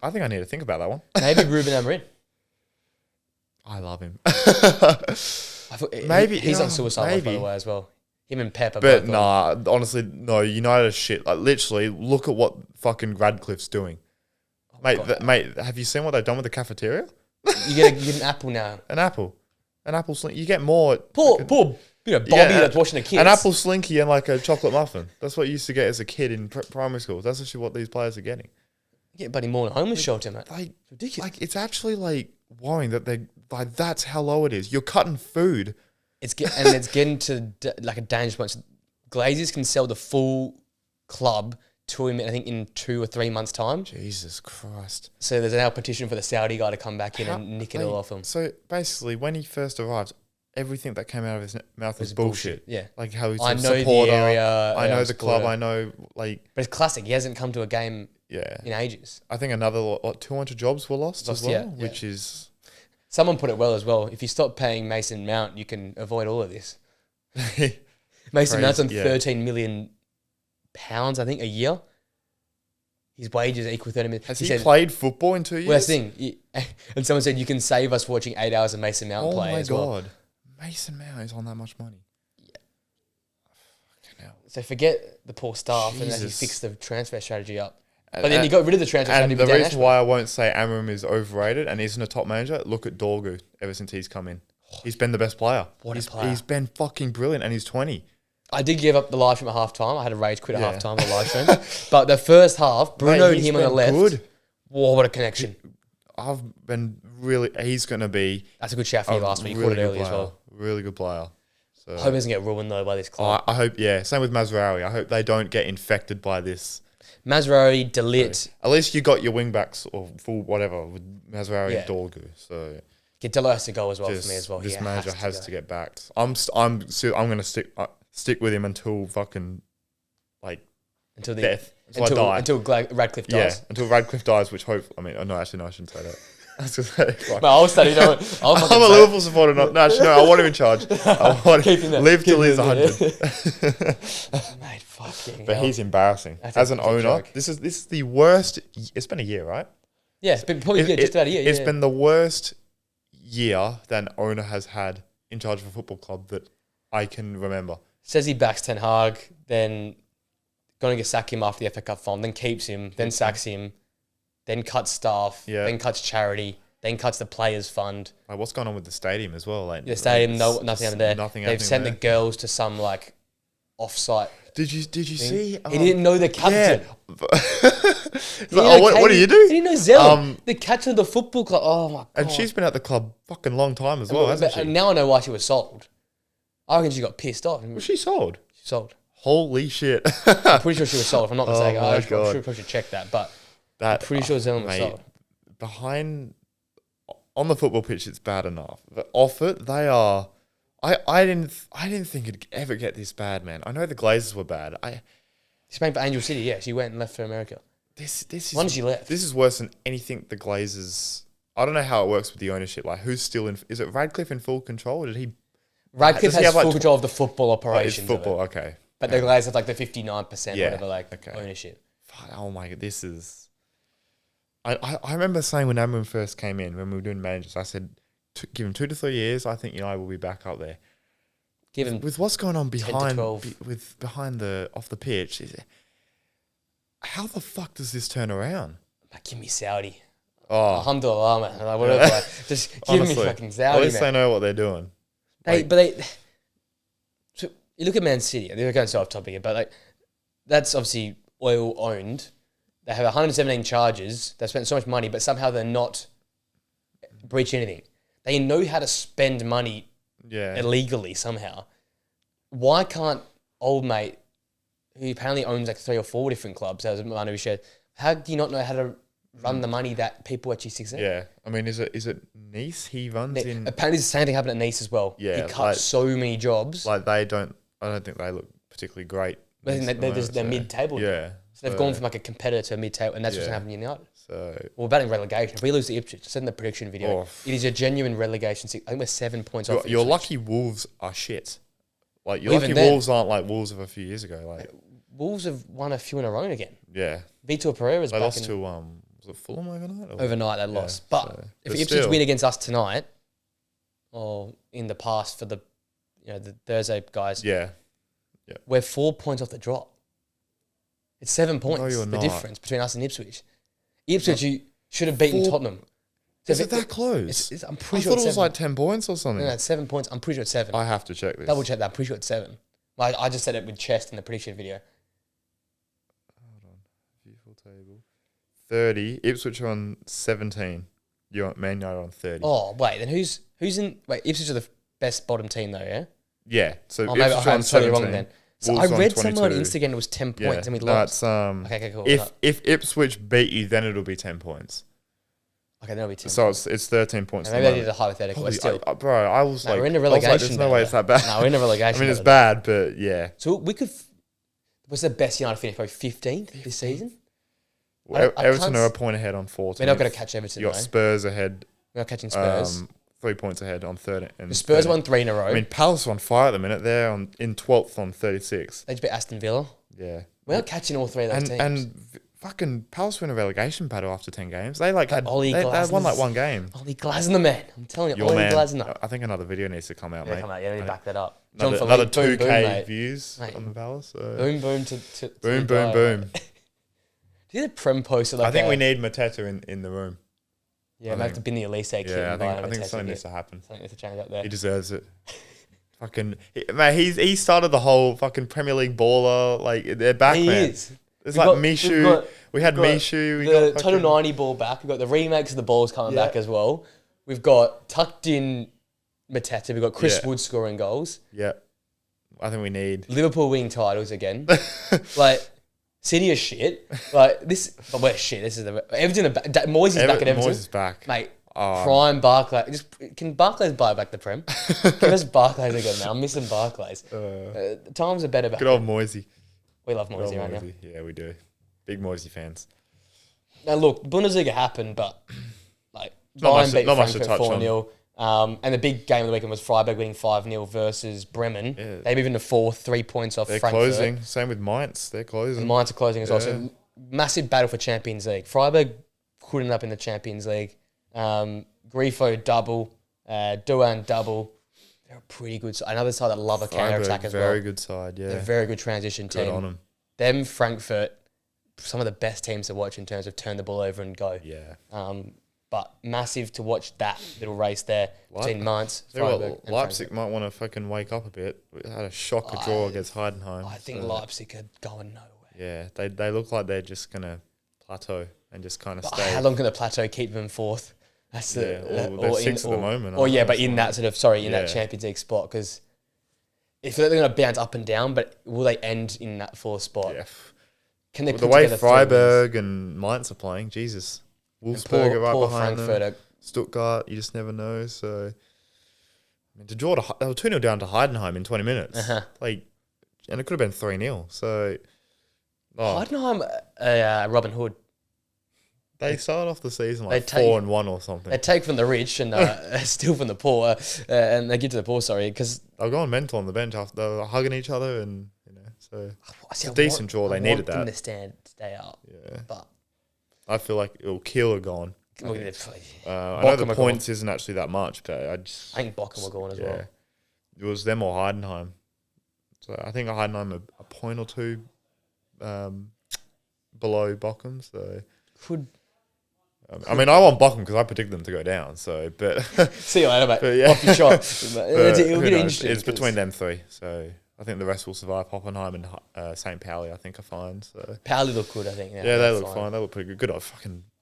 Speaker 2: I think I need to think about that one.
Speaker 1: Maybe Ruben Amorim.
Speaker 2: I love him.
Speaker 1: Maybe he's on suicide watch, by the way, as well. Him and Pep.
Speaker 2: But honestly, no. United is shit. Like literally, look at what fucking Radcliffe's doing, mate. Have you seen what they've done with the cafeteria?
Speaker 1: You get an apple now.
Speaker 2: An apple slinky. You get more.
Speaker 1: Poor Bobby that's watching the kids.
Speaker 2: An apple slinky and like a chocolate muffin. That's what you used to get as a kid in primary school. That's actually what these players are getting.
Speaker 1: You get buddy more than homeless shelter, mate.
Speaker 2: Like
Speaker 1: ridiculous.
Speaker 2: Like it's actually like worrying that they like that's how low it is. You're cutting food.
Speaker 1: It's getting to like a dangerous point. Glazers can sell the full club to him, I think, in 2 or 3 months' time.
Speaker 2: Jesus Christ.
Speaker 1: So there's now a petition for the Saudi guy to come back in and nick it all off him.
Speaker 2: So basically, when he first arrived, everything that came out of his mouth was bullshit.
Speaker 1: Yeah.
Speaker 2: Like how he's
Speaker 1: a supporter.
Speaker 2: The area. I know the club. I know, like...
Speaker 1: But it's classic. He hasn't come to a game in ages.
Speaker 2: I think another 200 jobs were lost as well, which is...
Speaker 1: Someone put it well as well. If you stop paying Mason Mount, you can avoid all of this. Mason Mount's on £13 million, I think, a year. His wages equal 30 million.
Speaker 2: Has he played football in 2 years?
Speaker 1: Well, that's the thing. And someone said you can save us watching 8 hours of Mason Mount play as well. Oh my God.
Speaker 2: Mason Mount is on that much money.
Speaker 1: Yeah. Fucking hell. So forget the poor staff and that he fixed the transfer strategy up. But then you got rid of the transfer.
Speaker 2: And the reason why I won't say Amram is overrated and isn't a top manager, look at Dorgu ever since he's come in. He's been the best player.
Speaker 1: What a player.
Speaker 2: He's been fucking brilliant and he's 20.
Speaker 1: I did give up the live stream at half time. I had a rage quit at half time on the live stream. But the first half, Bruno and him on the left. Good. Whoa, what a connection.
Speaker 2: I've been really... He's going to be...
Speaker 1: That's a good shout for you last week. You caught it early as well.
Speaker 2: Really good player. So,
Speaker 1: I hope he doesn't get ruined, though, by this club.
Speaker 2: I hope, yeah. Same with Mazraoui. I hope they don't get infected by this.
Speaker 1: Mazraoui, Delit.
Speaker 2: So, at least you got your wing-backs or full whatever with Mazraoui and Dorgu. So...
Speaker 1: Delo has to go as well for me as well.
Speaker 2: This manager has to get backed. I'm going to stick with him until fucking until death. Until
Speaker 1: Radcliffe dies.
Speaker 2: Yeah, until Radcliffe dies. Which hope. I mean, no, I shouldn't say that. I was just saying,
Speaker 1: no, I'll study.
Speaker 2: I'm a Liverpool supporter. No, actually, no. I want him in charge. I want him live till he's 100.
Speaker 1: Mate, fucking.
Speaker 2: But he's embarrassing as an owner. Joke. This is the worst. It's been a year, right?
Speaker 1: Yeah, it's been probably just about a year.
Speaker 2: It's been the worst year that an owner has had in charge of a football club that I can remember.
Speaker 1: Says he backs Ten Hag, then going to sack him after the FA Cup final, then keeps him, then sacks him, then cuts staff, then cuts charity, then cuts the players fund.
Speaker 2: Like, what's going on with the stadium as well?
Speaker 1: The stadium, nothing under there. They've sent the girls to some off-site.
Speaker 2: Did you see?
Speaker 1: He didn't know the captain.
Speaker 2: Yeah. What do you do?
Speaker 1: He didn't know Zell, the captain of the football club. Oh my god!
Speaker 2: And she's been at the club fucking long time as well, hasn't she?
Speaker 1: And now I know why she was sold. I reckon she got pissed off.
Speaker 2: Was she sold?
Speaker 1: She sold.
Speaker 2: Holy shit!
Speaker 1: I'm pretty sure she was sold. If I'm not mistaken, I
Speaker 2: God.
Speaker 1: should check that. But I'm pretty sure Zell was sold.
Speaker 2: On the football pitch, it's bad enough. But off it, they are. I didn't think it'd ever get this bad, man. I know the Glazers were bad.
Speaker 1: She's playing for Angel City. Yeah, she went and left for America.
Speaker 2: This is
Speaker 1: when did she left?
Speaker 2: This is worse than anything the Glazers. I don't know how it works with the ownership. Like, who's still in? Is it Radcliffe in full control? Or did he?
Speaker 1: Radcliffe has full control of the football operation.
Speaker 2: Football, okay.
Speaker 1: But the Glazers have the 59% ownership.
Speaker 2: Oh my god, this is. I remember saying when Amram first came in, when we were doing managers, I said, give him 2 to 3 years. I think United will be back up there.
Speaker 1: Give him
Speaker 2: with what's going on behind off the pitch. How the fuck does this turn around?
Speaker 1: Give me Saudi.
Speaker 2: Oh,
Speaker 1: alhamdulillah, man. Like, whatever. Just give me fucking Saudi.
Speaker 2: At least they know what they're doing.
Speaker 1: So you look at Man City. They're going so off topic here, but that's obviously oil owned. They have 117 charges. They've spent so much money, but somehow they're not breaching anything. They know how to spend money illegally somehow. Why can't old mate, who apparently owns 3 or 4 different clubs, as Manu shared, how do you not know how to run the money that people actually succeed?
Speaker 2: Yeah, I mean, is it Nice he runs in?
Speaker 1: Apparently, the same thing happened at Nice as well.
Speaker 2: Yeah,
Speaker 1: he cut so many jobs.
Speaker 2: I don't think they look particularly great.
Speaker 1: I think they're mid-table.
Speaker 2: Yeah.
Speaker 1: So they've gone from a competitor to a mid-table, and that's what's happening in United.
Speaker 2: So
Speaker 1: we're battling relegation. If we lose to Ipswich, I said in the prediction video, it is a genuine relegation. I think we're 7 points off.
Speaker 2: You're lucky Wolves are shit. You're lucky Wolves aren't like Wolves of a few years ago.
Speaker 1: Wolves have won a few in a row again.
Speaker 2: Yeah.
Speaker 1: Vitor Pereira's back.
Speaker 2: They lost to was it Fulham overnight?
Speaker 1: Overnight they lost. But if Ipswich win against us tonight, or in the past for the Thursday guys, we're 4 points off the drop. It's 7 points, the difference between us and Ipswich. Ipswich, you should have beaten Tottenham.
Speaker 2: Is it that close?
Speaker 1: I'm pretty sure
Speaker 2: it was 10 points or something.
Speaker 1: No, it's 7 points. I'm pretty sure it's 7.
Speaker 2: I have to check this.
Speaker 1: Double check that. I'm pretty sure it's 7. I just said it with chest in the prediction video.
Speaker 2: Hold on. View full table. 30. Ipswich are on 17. Man United on 30.
Speaker 1: Oh, wait. Then who's in... Wait, Ipswich are the best bottom team though, yeah?
Speaker 2: Yeah. So
Speaker 1: maybe I'm totally wrong then. So
Speaker 2: Wolves
Speaker 1: I read somewhere on Instagram it was 10 points and we lost.
Speaker 2: Okay,
Speaker 1: cool.
Speaker 2: If Ipswich beat you, then it'll be 10 points.
Speaker 1: Okay, then it'll be 10
Speaker 2: So it's 13 points.
Speaker 1: Maybe I did a hypothetical. But still.
Speaker 2: Bro, I was
Speaker 1: we're in a relegation.
Speaker 2: There's no way it's that bad.
Speaker 1: No, we're in a relegation.
Speaker 2: I mean, it's bad, but yeah.
Speaker 1: So we could... What's the best United finish? Probably 15th this season?
Speaker 2: Everton are a point ahead on 14.
Speaker 1: We're not going to catch Everton,
Speaker 2: You got Spurs ahead.
Speaker 1: We're not catching Spurs.
Speaker 2: 3 points ahead on 30.
Speaker 1: The Spurs won 3 in a row.
Speaker 2: I mean, Palace are on fire at the minute. They're in 12th on 36.
Speaker 1: They just beat Aston Villa.
Speaker 2: Yeah.
Speaker 1: We're not catching all 3 of those teams.
Speaker 2: And fucking Palace win a relegation battle after 10 games. They had
Speaker 1: Ollie
Speaker 2: they won 1 game.
Speaker 1: Ollie Glasner, man. I'm telling you,
Speaker 2: Ollie
Speaker 1: Glasner.
Speaker 2: I think another video needs to come out, mate.
Speaker 1: Let me back that up.
Speaker 2: Another 2K views on the Palace. So.
Speaker 1: Boom, boom
Speaker 2: boom.
Speaker 1: Did the Prem post it like
Speaker 2: I think we need Mateta in the room.
Speaker 1: Yeah, we have to bin the Elise kit.
Speaker 2: Yeah,
Speaker 1: and
Speaker 2: I
Speaker 1: buy
Speaker 2: think
Speaker 1: Mateta
Speaker 2: something
Speaker 1: kit.
Speaker 2: needs to happen.
Speaker 1: Something needs to change up there.
Speaker 2: He deserves it. Fucking mate, he started the whole fucking Premier League baller. Like they're back,
Speaker 1: He
Speaker 2: man.
Speaker 1: is.
Speaker 2: It's like Mishu. We had Mishu. We
Speaker 1: the
Speaker 2: got
Speaker 1: Total
Speaker 2: fucking
Speaker 1: 90 ball back. We've got the remakes of the balls coming back as well. We've got tucked in Mateta. We've got Chris Wood scoring goals.
Speaker 2: Yeah. I think we need
Speaker 1: Liverpool winning titles again. Like, City is shit. Like, this... But we're shit. This is the... Everton are back. Moyes is back at Everton.
Speaker 2: Moyes is back.
Speaker 1: Mate, prime Barclay. Can Barclays buy back the Prem? Give us Barclays again, man. I'm missing Barclays. Times are better back
Speaker 2: Good old Moisey.
Speaker 1: We love Moisey right now.
Speaker 2: Yeah, we do. Big Moisey fans.
Speaker 1: Now, look, Bundesliga happened, but, like, Bayern beat Frankfurt 4-0. And the big game of the weekend was Freiburg winning 5-0 versus Bremen. Yeah. They moved into 3 points off Frankfurt.
Speaker 2: They're closing. Same with Mainz. They're closing.
Speaker 1: And Mainz are closing as well. So massive battle for Champions League. Freiburg could end up in the Champions League. Grifo double. Duan double. They're a pretty good side. Another side that love a counter-attack as well.
Speaker 2: Very good side, yeah.
Speaker 1: They're a very good transition team.
Speaker 2: Good on them.
Speaker 1: Them, Frankfurt, some of the best teams to watch in terms of turn the ball over and go.
Speaker 2: Yeah.
Speaker 1: But massive to watch that little race there between Mainz, Freiburg, and
Speaker 2: Leipzig
Speaker 1: Frankfurt.
Speaker 2: might want to fucking wake up a bit. We had a shocker draw against Heidenheim.
Speaker 1: I think Leipzig are going nowhere.
Speaker 2: Yeah, they look like they're just going to plateau and just kind of stay.
Speaker 1: How long can the plateau keep them in fourth? That's
Speaker 2: they're sixth at the moment.
Speaker 1: But in that that Champions League spot, because if they're going to bounce up and down, but will they end in that fourth spot?
Speaker 2: Yeah.
Speaker 1: Can they
Speaker 2: the way Freiburg and Mainz are playing, Jesus. Wolfsburg are right behind them. Stuttgart, you just never know. So, I mean, they were 2-0 down to Heidenheim in 20 minutes. And it could have been 3-0. So,
Speaker 1: Heidenheim, Robin Hood.
Speaker 2: They started off the season like 4-1 or something.
Speaker 1: They take from the rich and steal from the poor, and they give to the poor. Because
Speaker 2: they were going mental on the bench after they were hugging each other, and so it's a decent draw. They needed that.
Speaker 1: Them to stay up.
Speaker 2: Yeah,
Speaker 1: but
Speaker 2: I feel like it'll kill a gone. I know the points isn't actually that much, but I
Speaker 1: think Bochum were going as well.
Speaker 2: It was them or Heidenheim. So I think Heidenheim a point or two below Bochum. So I mean, I want Bochum because I predict them to go down. So, but
Speaker 1: see you later, mate. Off your shot. It'll get interesting.
Speaker 2: It's between them three. So I think the rest will survive. Hoffenheim and St. Pauli, I think, are fine. So
Speaker 1: Pauli look good, I think.
Speaker 2: Yeah, they look fine. They look pretty good.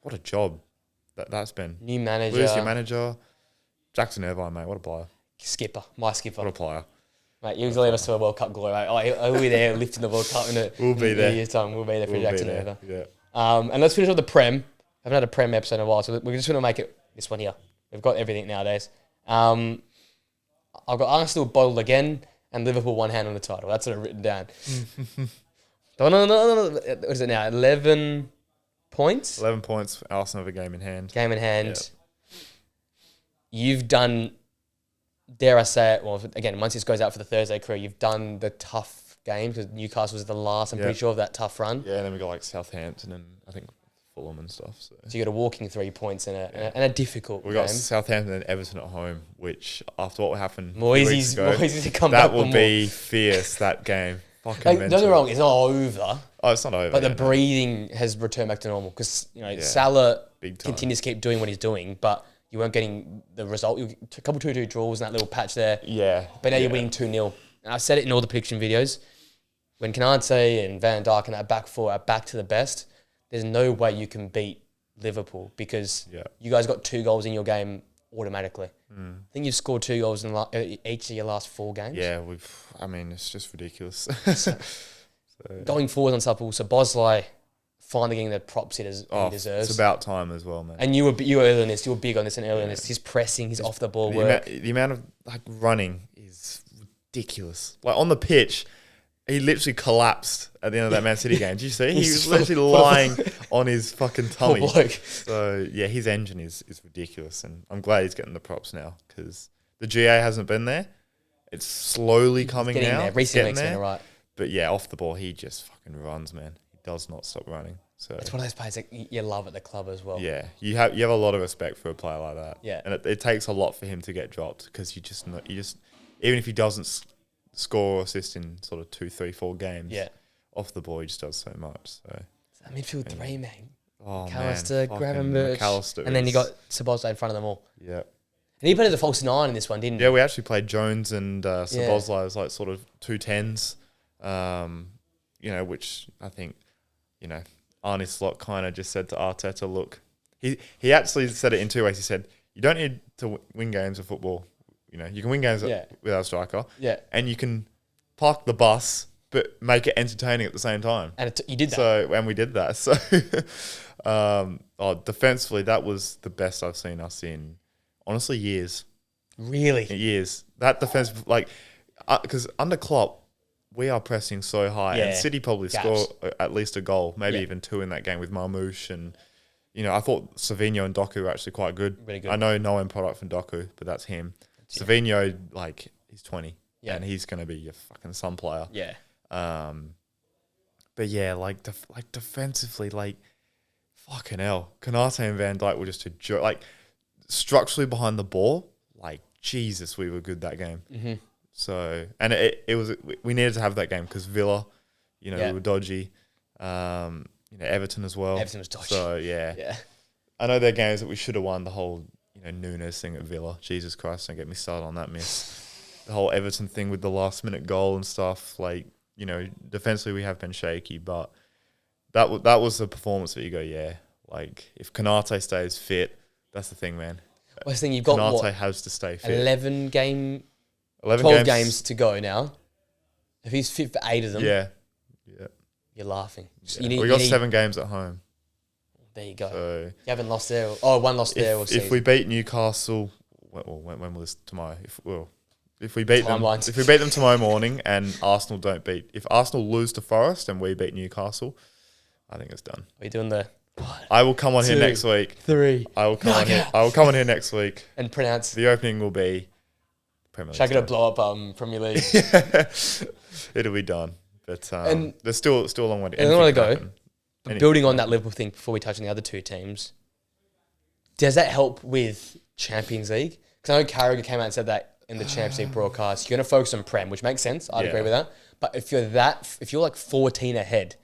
Speaker 2: What a job that's been.
Speaker 1: New manager.
Speaker 2: Who's your manager? Jackson Irvine, mate. What a player.
Speaker 1: Skipper. My skipper.
Speaker 2: What a player.
Speaker 1: Mate, you'll leave us to a World Cup glory, mate. I'll be there lifting the World Cup in a year's time. We'll be there for Jackson Irvine.
Speaker 2: Yeah.
Speaker 1: And let's finish with the Prem. I haven't had a Prem episode in a while, so we're just going to make it this one here. We've got everything nowadays. I've got Arsenal bottled again and Liverpool one hand on the title. That's what I've written down. No. What is it now? 11 points?
Speaker 2: 11 points. Arsenal have a game in hand.
Speaker 1: Yep. You've done, dare I say it, well, again, once this goes out for the Thursday crew, you've done the tough games because Newcastle was the last, I'm pretty sure, of that tough run.
Speaker 2: Yeah, and then we got like Southampton and I think Fulham and stuff. So
Speaker 1: you got a walking 3 points and a difficult game.
Speaker 2: We got Southampton and Everton at home, which after what happened
Speaker 1: Moisey's to come
Speaker 2: that
Speaker 1: back
Speaker 2: will be fierce, that game. Fucking
Speaker 1: don't get me wrong, it's not over.
Speaker 2: Oh, it's not over.
Speaker 1: But the breathing has returned back to normal because, Salah continues to keep doing what he's doing, but you weren't getting the result. A couple 2-2 draws in that little patch there.
Speaker 2: Yeah.
Speaker 1: But now you're winning 2-0. And I've said it in all the prediction videos. When Canate and Van Dijk and that back four are back to the best, there's no way you can beat Liverpool because you guys got 2 goals in your game automatically. I think you've scored 2 goals in each of your last 4 games.
Speaker 2: Yeah, it's just ridiculous.
Speaker 1: Going forward on Supple, so Bosley finally getting the props he deserves.
Speaker 2: It's about time as well, man.
Speaker 1: And you were early on this. You were big on this and early on this. His pressing, his off the ball work.
Speaker 2: The amount of running is ridiculous. Like on the pitch, he literally collapsed at the end of that Man City game. Did you see? He was literally lying on his fucking tummy. So, his engine is ridiculous. And I'm glad he's getting the props now because the GA hasn't been there. It's slowly coming now.
Speaker 1: There. Recent weeks there, right.
Speaker 2: But off the ball, he just fucking runs, man. He does not stop running. So
Speaker 1: it's one of those players that you love at the club as well.
Speaker 2: Yeah, you have a lot of respect for a player like that.
Speaker 1: Yeah.
Speaker 2: And it takes a lot for him to get dropped because you just even if he doesn't score or assist in sort of 2, 3, 4 games.
Speaker 1: Yeah.
Speaker 2: Off the ball, he just does so much. So
Speaker 1: That midfield three, man.
Speaker 2: Oh,
Speaker 1: McAllister,
Speaker 2: man.
Speaker 1: Gravenberch,
Speaker 2: McAllister
Speaker 1: and then you got Szoboszlai in front of them all.
Speaker 2: Yeah.
Speaker 1: And he played as a false 9 in this one, didn't he?
Speaker 2: Yeah, we actually played Jones and Szoboszlai as like sort of 2 10s, which I think, Arne Slot kind of just said to Arteta, look, he actually said it in 2 ways. He said, you don't need to win games of football. You can win games without a striker.
Speaker 1: Yeah.
Speaker 2: And you can park the bus, but make it entertaining at the same time.
Speaker 1: And you did that.
Speaker 2: And we did that. So, defensively, that was the best I've seen us in, honestly, years.
Speaker 1: Really?
Speaker 2: Years. That defense, because under Klopp, we are pressing so high.
Speaker 1: Yeah.
Speaker 2: And City probably score at least a goal, maybe even 2 in that game with Marmoush. And, I thought Savinho and Doku were actually quite good.
Speaker 1: Really good.
Speaker 2: I know no end product from Doku, but that's him. Savinho, he's 20.
Speaker 1: Yeah.
Speaker 2: And he's going to be your fucking sun player.
Speaker 1: Yeah.
Speaker 2: But yeah, defensively, fucking hell, Konate and Van Dijk were just a joke. Structurally behind the ball, Jesus, we were good that game.
Speaker 1: Mm-hmm.
Speaker 2: So, and it was, we needed to have that game because Villa, we were dodgy. Everton as well.
Speaker 1: Everton was dodgy.
Speaker 2: So yeah,
Speaker 1: Yeah.
Speaker 2: I know they're games that we should have won. The whole Nunes thing at Villa. Jesus Christ, don't get me started on that miss. The whole Everton thing with the last minute goal and stuff. Defensively we have been shaky, but that was the performance that you go, yeah. If Konate stays fit, that's the thing, man.
Speaker 1: Well, the thing you've got
Speaker 2: Konate has to stay fit.
Speaker 1: 12 games to go now. If he's fit for 8 of them,
Speaker 2: yeah,
Speaker 1: you're laughing.
Speaker 2: Yeah. We got 7 games at home.
Speaker 1: There you go.
Speaker 2: So
Speaker 1: you haven't lost there. One loss there.
Speaker 2: If we beat Newcastle, when will this tomorrow? If we beat them tomorrow morning and Arsenal don't beat, if Arsenal lose to Forest and we beat Newcastle, I think it's done.
Speaker 1: Are you doing the?
Speaker 2: I will come on here next week.
Speaker 1: 3.
Speaker 2: I will come on here next week
Speaker 1: and pronounce.
Speaker 2: The opening will be Premier League.
Speaker 1: Should I get a blow up Premier League?
Speaker 2: It'll be done, but there's still a long way to
Speaker 1: go. But building on that Liverpool thing before we touch on the other 2 teams, does that help with Champions League? Because I know Carragher came out and said that in the Champions League broadcast, you're going to focus on Prem, which makes sense. I'd agree with that. But if you're 14 ahead,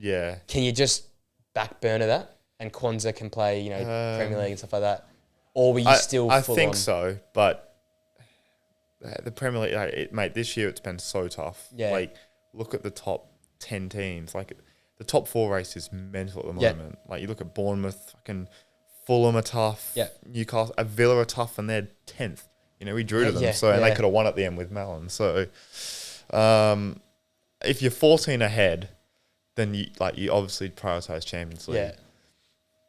Speaker 1: can you just back burner that and Kwanzaa can play, Premier League and stuff like that? Or were you still
Speaker 2: I think so, but the Premier League, mate, this year it's been so tough.
Speaker 1: Yeah.
Speaker 2: Look at the top 10 teams. The top 4 race is mental at the moment. You look at Bournemouth, fucking Fulham are tough.
Speaker 1: Yeah.
Speaker 2: Newcastle, Villa are tough, and they're 10th. We drew to them, and they could have won at the end with Mellon. So, if you're 14 ahead, then you obviously prioritize Champions League.
Speaker 1: Yeah.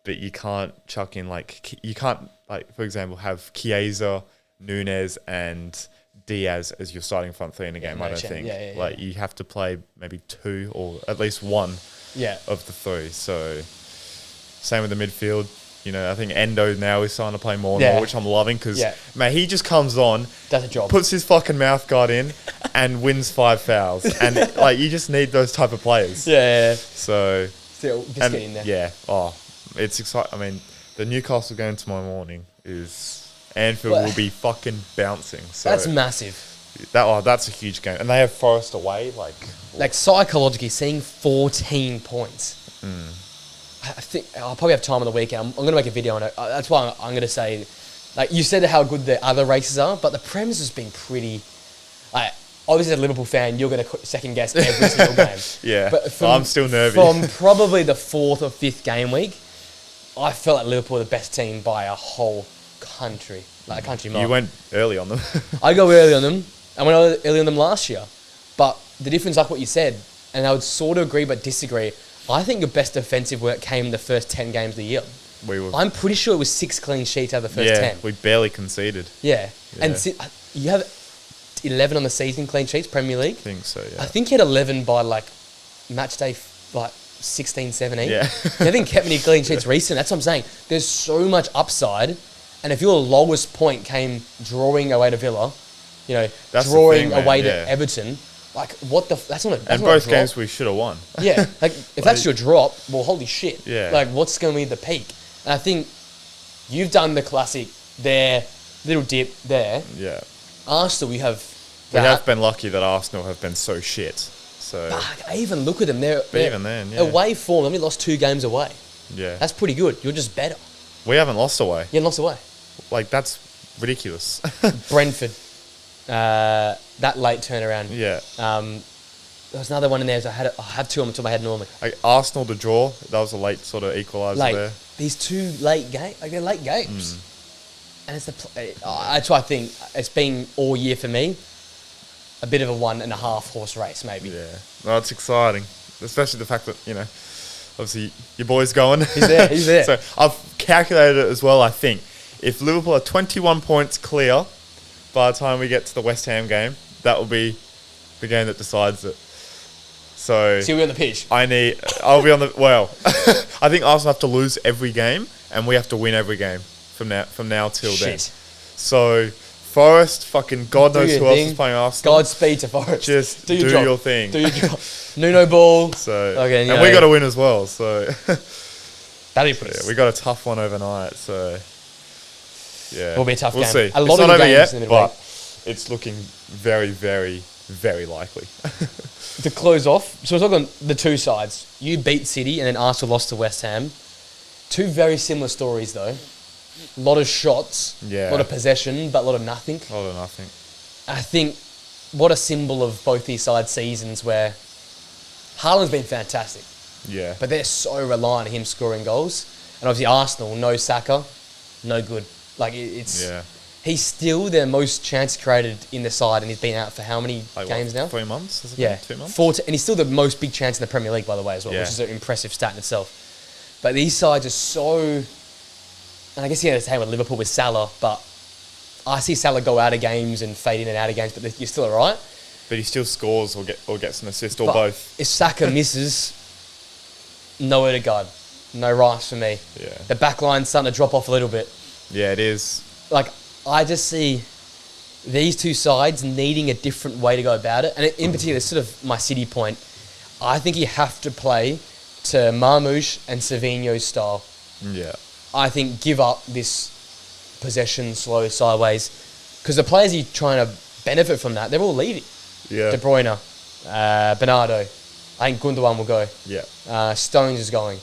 Speaker 2: But you can't chuck in for example, have Chiesa, Nunes, and Diaz as your starting front 3 in a game. I don't think. You have to play maybe 2 or at least 1 of the 3. So, same with the midfield. I think Endo now is starting to play more and more, which I'm loving because, man, he just comes on,
Speaker 1: does a job,
Speaker 2: puts his fucking mouth guard in, and wins 5 fouls. And you just need those type of players.
Speaker 1: Yeah.
Speaker 2: So,
Speaker 1: just get in there.
Speaker 2: Yeah. Oh, it's exciting. I mean, the Newcastle game tomorrow morning is Anfield will be fucking bouncing. So
Speaker 1: that's massive.
Speaker 2: That's a huge game, and they have Forest away.
Speaker 1: Psychologically, seeing 14 points. I think I'll probably have time on the weekend. I'm going to make a video on it. That's why I'm going to say, you said how good the other races are, but the Prem's has been pretty. Obviously, as a Liverpool fan, you're going to second guess every single game.
Speaker 2: Yeah, but I'm still nervous.
Speaker 1: From probably the 4th or 5th game week, I felt like Liverpool were the best team by a whole country, a country mile.
Speaker 2: You went early on them.
Speaker 1: I go early on them. I went early on them last year, but the difference, like what you said, and I would sort of agree but disagree. I think your best defensive work came in the first 10 games of the year. I'm pretty sure it was 6 clean sheets out of the first 10.
Speaker 2: Yeah, we barely conceded.
Speaker 1: Yeah. And you have 11 on the season clean sheets, Premier League?
Speaker 2: I think so, yeah.
Speaker 1: I think you had 11 by, match day, 16, 17.
Speaker 2: Yeah.
Speaker 1: You haven't kept many clean sheets recent. That's what I'm saying. There's so much upside. And if your lowest point came drawing away to Villa, drawing away to Everton... what the... That's not a... That's
Speaker 2: and
Speaker 1: not
Speaker 2: both
Speaker 1: a drop.
Speaker 2: games we should have won.
Speaker 1: Yeah. If that's your drop, well, holy shit.
Speaker 2: Yeah.
Speaker 1: What's going to be the peak? And I think you've done the classic there, little dip there.
Speaker 2: Yeah.
Speaker 1: Arsenal, we have
Speaker 2: that. We have been lucky that Arsenal have been so shit. So
Speaker 1: I even look at them. They're
Speaker 2: even then, yeah.
Speaker 1: away form. They only lost 2 games away.
Speaker 2: Yeah.
Speaker 1: That's pretty good. You're just better.
Speaker 2: We haven't lost away.
Speaker 1: You haven't lost away.
Speaker 2: Like, that's ridiculous.
Speaker 1: Brentford. That late turnaround.
Speaker 2: Yeah.
Speaker 1: There was another one in there. So I have 2 on the top of my head normally.
Speaker 2: Like Arsenal to draw. That was a late sort of equaliser there.
Speaker 1: These 2 late games. Like, they're late games. And it's that's why I think it's been all year for me a bit of a 1.5 horse race, maybe.
Speaker 2: Yeah. No, it's exciting. Especially the fact that, obviously your boy's going.
Speaker 1: He's there. He's there.
Speaker 2: So I've calculated it as well, I think. If Liverpool are 21 points clear by the time we get to the West Ham game, that will be the game that decides it. So
Speaker 1: you'll be on the pitch.
Speaker 2: I'll be on the... Well, I think Arsenal have to lose every game and we have to win every game from now till then. So Forest, fucking God knows who else is playing Arsenal.
Speaker 1: Godspeed to Forest.
Speaker 2: Just do your thing.
Speaker 1: Do your job. Nuno ball.
Speaker 2: And we got to win as well. So
Speaker 1: that'd be pretty.
Speaker 2: We got a tough one overnight. So yeah,
Speaker 1: it'll be a tough game.
Speaker 2: We'll see.
Speaker 1: A lot of the games in the middle.
Speaker 2: But it's looking very, very, very likely.
Speaker 1: To close off, so we're talking the 2 sides. You beat City and then Arsenal lost to West Ham. 2 very similar stories though. A lot of shots, a lot of possession, but a lot of nothing.
Speaker 2: A lot of nothing.
Speaker 1: I think what a symbol of both these sides' seasons where Haaland's been fantastic.
Speaker 2: Yeah.
Speaker 1: But they're so reliant on him scoring goals. And obviously Arsenal, no Saka, no good. Like, he's still their most chance created in the side, and he's been out for how many games now?
Speaker 2: 3 months? Has it been 2 months?
Speaker 1: 4 and he's still the most big chance in the Premier League, by the way, as well, which is an impressive stat in itself. But these sides are so... And I guess you know the same with Liverpool with Salah, but I see Salah go out of games and fade in and out of games, but you're still all right.
Speaker 2: But he still scores or gets an assist or both.
Speaker 1: If Saka misses, nowhere to go. No Rice for me.
Speaker 2: Yeah.
Speaker 1: The back line's starting to drop off a little bit.
Speaker 2: Yeah, it is.
Speaker 1: Like, I just see these 2 sides needing a different way to go about it. And in particular, sort of my City point, I think you have to play to Marmoush and Savinho's style.
Speaker 2: Yeah.
Speaker 1: I think give up this possession, slow, sideways. Because the players you're trying to benefit from that, they're all leaving.
Speaker 2: Yeah.
Speaker 1: De Bruyne, Bernardo. I think Gundogan will go.
Speaker 2: Yeah.
Speaker 1: Stones is going.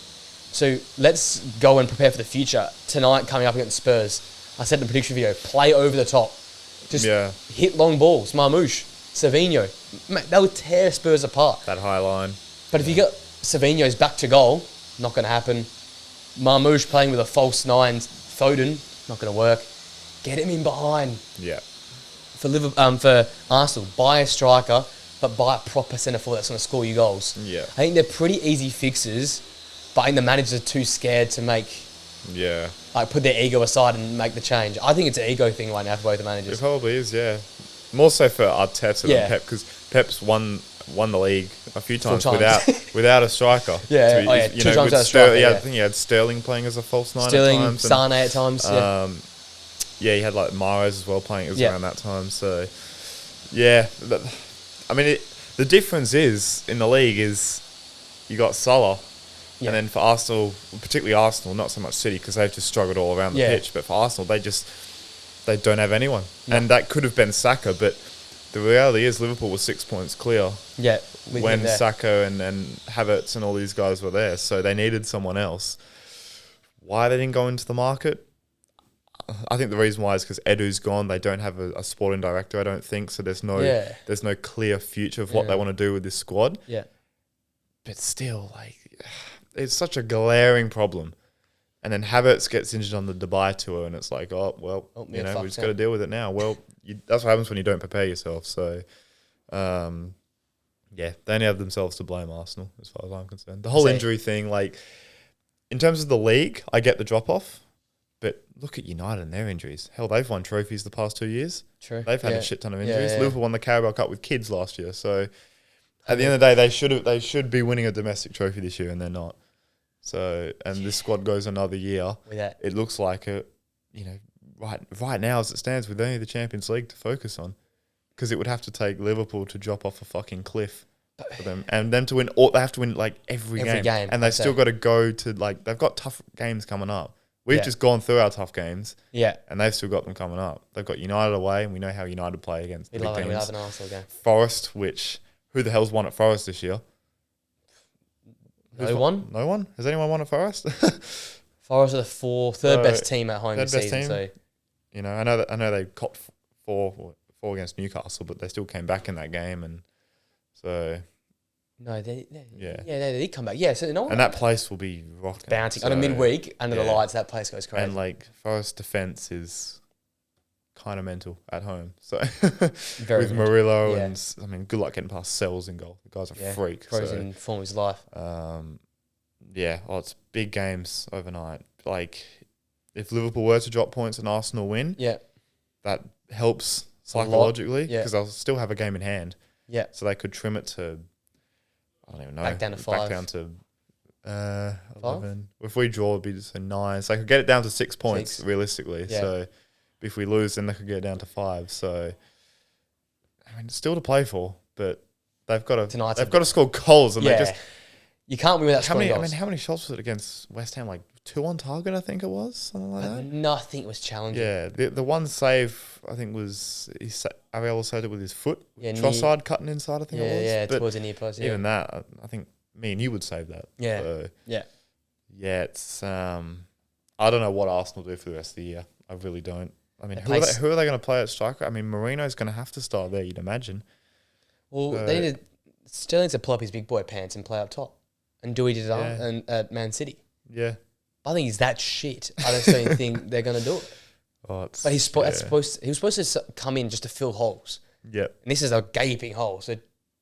Speaker 1: So let's go and prepare for the future. Tonight, coming up against Spurs, I said in the prediction video, play over the top. Just hit long balls. Marmoush, Savinho. Mate, they'll tear Spurs apart.
Speaker 2: That high line.
Speaker 1: But if you got Savinho's back to goal, not going to happen. Marmoush playing with a false 9, Foden, not going to work. Get him in behind.
Speaker 2: Yeah.
Speaker 1: For Arsenal, buy a striker, but buy a proper centre forward that's going to score you goals.
Speaker 2: Yeah.
Speaker 1: I think they're pretty easy fixes, but I think the managers are too scared to put their ego aside and make the change. I think it's an ego thing right now for both the managers.
Speaker 2: It probably is, yeah. More so for Arteta than Pep, because Pep's won the league a few times without a striker.
Speaker 1: 2 times without a striker.
Speaker 2: I think he had Sterling playing as a false 9
Speaker 1: Sterling,
Speaker 2: at times.
Speaker 1: Sane at times.
Speaker 2: He had like Mahrez as well playing around that time. So, yeah. The difference is in the league is you got Salah, and then for Arsenal, particularly Arsenal, not so much City because they've just struggled all around the pitch. But for Arsenal, they don't have anyone, and that could have been Saka, but. The reality is Liverpool was 6 points clear when Saka and Havertz and all these guys were there. So they needed someone else. Why they didn't go into the market? I think the reason why is because Edu's gone. They don't have a sporting director, I don't think. So there's no clear future of what they want to do with this squad.
Speaker 1: Yeah.
Speaker 2: But still, it's such a glaring problem. And then Havertz gets injured on the Dubai tour, and it's like, we just got to deal with it now. Well, that's what happens when you don't prepare yourself. So, they only have themselves to blame, Arsenal, as far as I'm concerned. The whole injury thing, in terms of the league, I get the drop-off, but look at United and their injuries. Hell, they've won trophies the past 2 years.
Speaker 1: True.
Speaker 2: They've had a shit ton of injuries. Liverpool won the Carabao Cup with kids last year. So, at the end of the day, they should be winning a domestic trophy this year, and they're not. So, and this squad goes another year. It looks like right now as it stands, with only the Champions League to focus on, because it would have to take Liverpool to drop off a fucking cliff for them, and them to win. Or they have to win every game, and they've still got to go to they've got tough games coming up. We've just gone through our tough games, and they've still got them coming up. They've got United away, and we know how United play against big teams.
Speaker 1: We love an Arsenal game.
Speaker 2: Forest, which Who the hell's won at Forest this year?
Speaker 1: No one.
Speaker 2: No one? Has anyone won at Forest?
Speaker 1: Forest are the third best team at home this season.
Speaker 2: Team.
Speaker 1: So
Speaker 2: you know, I know they copped four against Newcastle, but they still came back in that game, and so
Speaker 1: no, they did come back. Yeah, so no one.
Speaker 2: And that place will be rocking,
Speaker 1: bouncing on a midweek under the lights. That place goes crazy.
Speaker 2: And like Forest defense is kind of mental at home. So
Speaker 1: Very
Speaker 2: with Murillo and I mean, good luck getting past Sells in goal. The guy's a freak.
Speaker 1: Frozen form of his life.
Speaker 2: It's big games overnight. Like if Liverpool were to drop points and Arsenal win, that helps psychologically because they'll still have a game in hand. Yeah, so they could trim it to I don't even know.
Speaker 1: Back down to 5.
Speaker 2: Back down to 11. If we draw, it'd be so 9. So they could get it down to 6 points realistically. Yeah. So if we lose, then they could get it down to 5. So I mean, it's still to play for, but they've got to score goals, and they just
Speaker 1: you can't win without scoring goals.
Speaker 2: I mean, how many shots was it against West Ham? Like 2 on target, I think it was, something like that.
Speaker 1: Nothing was challenging.
Speaker 2: Yeah, the one save I think was Ariel saved it with his foot. Trossard cutting inside, I think it was.
Speaker 1: Yeah, towards the near post.
Speaker 2: Even that, I think me and you would save that.
Speaker 1: Yeah,
Speaker 2: so, it's I don't know what Arsenal do for the rest of the year. I really don't. I mean, who are they going to play at striker? I mean, Marino's going to have to start there, you'd imagine. Well,
Speaker 1: Sterling needs to pull up his big boy pants and play up top, and do what he did at Man City.
Speaker 2: Yeah.
Speaker 1: I think he's that shit. I just don't think they're going to do it. But he was supposed to come in just to fill holes.
Speaker 2: Yep.
Speaker 1: And this is a gaping hole, so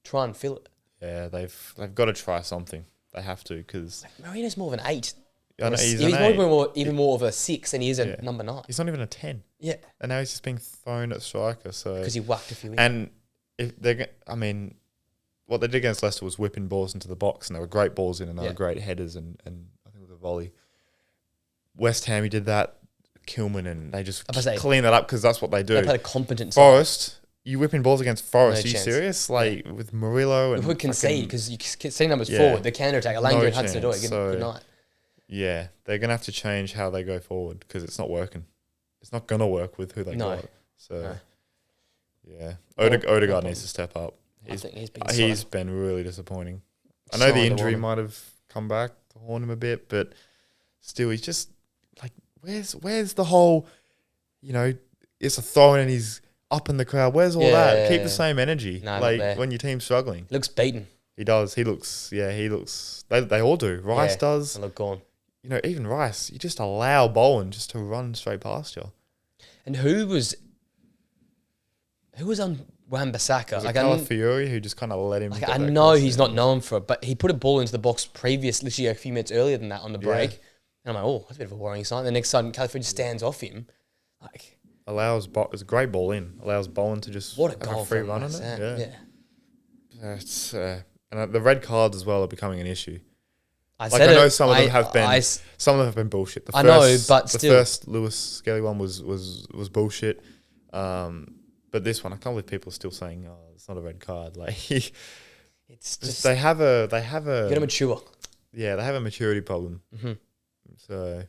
Speaker 1: try and fill it.
Speaker 2: Yeah, they've got to try something. They have to because
Speaker 1: Marino's more of an 8.
Speaker 2: He's
Speaker 1: even more of a 6 than he is a number 9.
Speaker 2: He's not even a 10.
Speaker 1: Yeah.
Speaker 2: And now he's just being thrown at striker. So
Speaker 1: because he whacked a few in.
Speaker 2: And if what they did against Leicester was whipping balls into the box, and they were great balls in, and they were great headers, and I think it was a volley. West Ham, he did that, Kilman, and they just clean that up because that's what they do.
Speaker 1: They played a competent
Speaker 2: Forest, you whipping balls against Forest, are you serious? Like with Murillo and...
Speaker 1: We could concede because you see numbers forward, the counter-attack, Alanga and Hudson-Odoi, good night.
Speaker 2: Yeah, they're going to have to change how they go forward because it's not working. It's not going to work with who they got. So, Odegaard needs to step up. He's been really disappointing. I know the injury might have come back to haunt him a bit, but still, he's just like, where's the whole, it's a throw and he's up in the crowd. Where's all that? Keep the same energy. When your team's struggling.
Speaker 1: Looks beaten.
Speaker 2: He does. He looks, they all do. Rice does.
Speaker 1: They look gone.
Speaker 2: Even Rice, you just allow Bowen just to run straight past you.
Speaker 1: And who was on Wan-Bissaka?
Speaker 2: Like Calafiori who just kind of let him.
Speaker 1: I know he's not known for it, but he put a ball into the box literally a few minutes earlier than that on the break. Yeah. And I'm like, that's a bit of a worrying sign. The next time Calafiori just stands off him,
Speaker 2: it's a great ball in. Allows Bowen to just
Speaker 1: have a free run on
Speaker 2: it. Yeah. It's and the red cards as well are becoming an issue.
Speaker 1: I know
Speaker 2: some of them have been bullshit. The first Lewis Skelly one was bullshit. But this one, I can't believe people are still saying, "Oh, it's not a red card." Like,
Speaker 1: it's just
Speaker 2: they have a.
Speaker 1: You gotta mature.
Speaker 2: Yeah, they have a maturity problem. Mm-hmm. So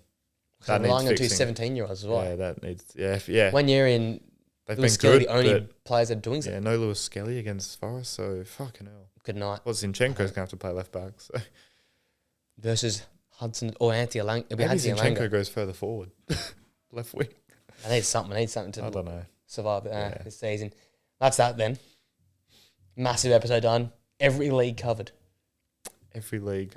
Speaker 1: that needs fixing. To 17-year-olds as well.
Speaker 2: Yeah, that needs. Yeah.
Speaker 1: 1 year in,
Speaker 2: they've
Speaker 1: Lewis
Speaker 2: been
Speaker 1: Skelly,
Speaker 2: good.
Speaker 1: the only players that are doing so.
Speaker 2: Yeah, no Lewis Skelly against Forest. So fucking hell.
Speaker 1: Good night.
Speaker 2: Well, Zinchenko's gonna have to play left back. So.
Speaker 1: Versus Hudson or Anthony Alanga.
Speaker 2: Maybe Zinchenko goes further forward, left wing.
Speaker 1: I need something. To.
Speaker 2: I don't know.
Speaker 1: Survive this season. That's that then. Massive episode done. Every league covered.
Speaker 2: Every league.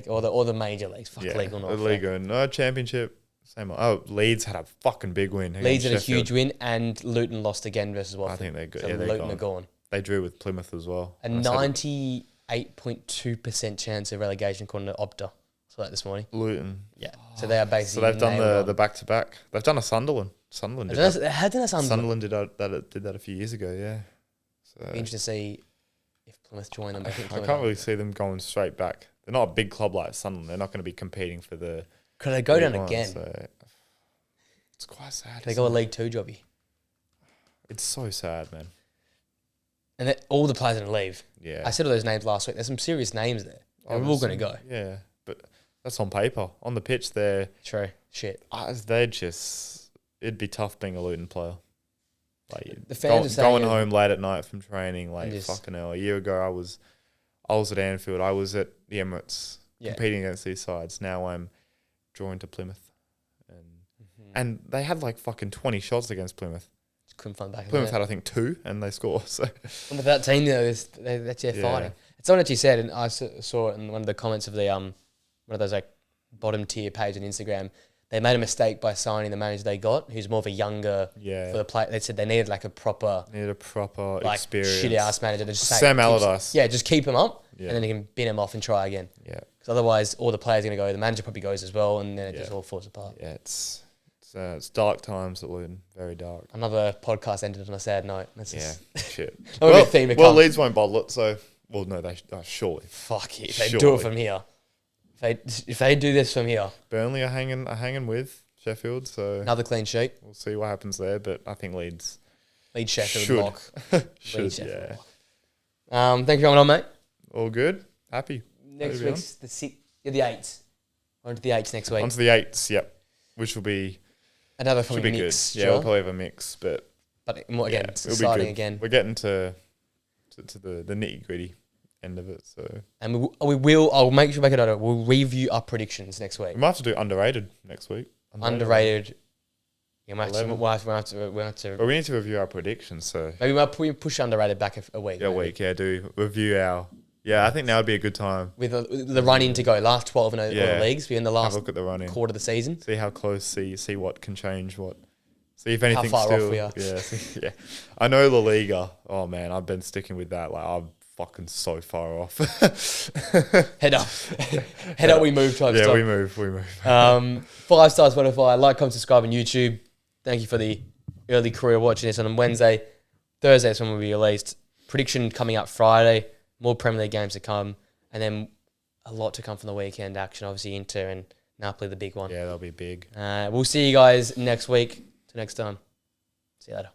Speaker 1: Or the major leagues. Fuck league or not.
Speaker 2: The league and no championship. Same. Oh, Leeds had a fucking big win.
Speaker 1: Leeds had a huge win, and Luton lost again versus Watford.
Speaker 2: I think they're good.
Speaker 1: So Luton are gone.
Speaker 2: They drew with Plymouth as well.
Speaker 1: A 98.2% chance of relegation according to Opta. So that this morning.
Speaker 2: Luton.
Speaker 1: Yeah. So they are basically.
Speaker 2: So they've done the back to back. They've done a Sunderland. Sunderland did that. Sunderland did that a few years ago. Yeah. So
Speaker 1: be interesting to see if Plymouth join them.
Speaker 2: I can't really see them going straight back. They're not a big club like Sunderland. They're not going to be competing for the.
Speaker 1: Could they go down again?
Speaker 2: So it's quite sad.
Speaker 1: Could they go a League 2 jobby?
Speaker 2: It's so sad, man.
Speaker 1: And all the players are going to leave.
Speaker 2: Yeah.
Speaker 1: I said all those names last week. There's some serious names there. They're all going to go.
Speaker 2: Yeah, but that's on paper. On the pitch, they're
Speaker 1: true. Shit.
Speaker 2: They're just. It'd be tough being a Luton player. Like
Speaker 1: The fans are saying
Speaker 2: going home late at night from training, like
Speaker 1: just,
Speaker 2: fucking hell. A year ago, I was at Anfield. I was at the Emirates competing against these sides. Now I'm drawing to Plymouth, and they had like fucking 20 shots against Plymouth.
Speaker 1: Just couldn't find back.
Speaker 2: Plymouth had I think 2, and they score. So
Speaker 1: and with that team though, that's fighting. Someone actually said, and I saw it in one of the comments of the one of those like bottom tier page on Instagram. They made a mistake by signing the manager they got, who's more of a younger for the play. They said they needed like a proper like
Speaker 2: experience,
Speaker 1: shitty ass manager to just
Speaker 2: Sam Allardyce.
Speaker 1: Just keep him up, and then you can bin him off and try again. Yeah, because otherwise all the players are gonna go. The manager probably goes as well, and then it just all falls apart.
Speaker 2: Yeah, it's dark times at Luton, very dark.
Speaker 1: Another podcast ended on a sad note.
Speaker 2: Shit.
Speaker 1: Well,
Speaker 2: Leeds won't bottle it, so no, they surely.
Speaker 1: Fuck it, they do it from here. If they do this from here,
Speaker 2: Burnley are hanging with Sheffield, so
Speaker 1: another clean sheet.
Speaker 2: We'll see what happens there, but I think Leeds
Speaker 1: Sheffield lock.
Speaker 2: Should.
Speaker 1: Thank you for coming on, mate.
Speaker 2: All good. Happy.
Speaker 1: Next week's the 8th. On to the 8th next week.
Speaker 2: On to the 8th, yep. Which will be
Speaker 1: another probably mix.
Speaker 2: Good. Yeah, we'll probably have a mix, but
Speaker 1: again, it's starting again.
Speaker 2: We're getting to the nitty gritty end of it. So, and
Speaker 1: we will. I'll make sure make it out. We'll review our predictions next week.
Speaker 2: We might have to do underrated next week.
Speaker 1: Underrated. Yeah, we'll have to.
Speaker 2: But we need to review our predictions. So
Speaker 1: maybe we might push underrated back a week.
Speaker 2: Yeah, a week. Yeah, do review our. Yeah, I think now would be a good time
Speaker 1: with the run in to go. Last 12 in all the leagues. We're in the last
Speaker 2: look at the run
Speaker 1: quarter of the season.
Speaker 2: See how close. See what can change. What. See if anything
Speaker 1: how far
Speaker 2: still.
Speaker 1: Off we are.
Speaker 2: Yeah. I know La Liga. Oh man, I've been sticking with that. Like I'm fucking so far off.
Speaker 1: Head up. Head up, we move.
Speaker 2: Yeah, we move.
Speaker 1: 5 stars, Spotify. Like, comment, subscribe on YouTube. Thank you for the early career watching this on Wednesday. Thursday is when we'll be released. Prediction coming up Friday. More Premier League games to come. And then a lot to come from the weekend action. Obviously, Inter and Napoli, the big one.
Speaker 2: Yeah, that'll be big.
Speaker 1: We'll see you guys next week. Till next time. See you later.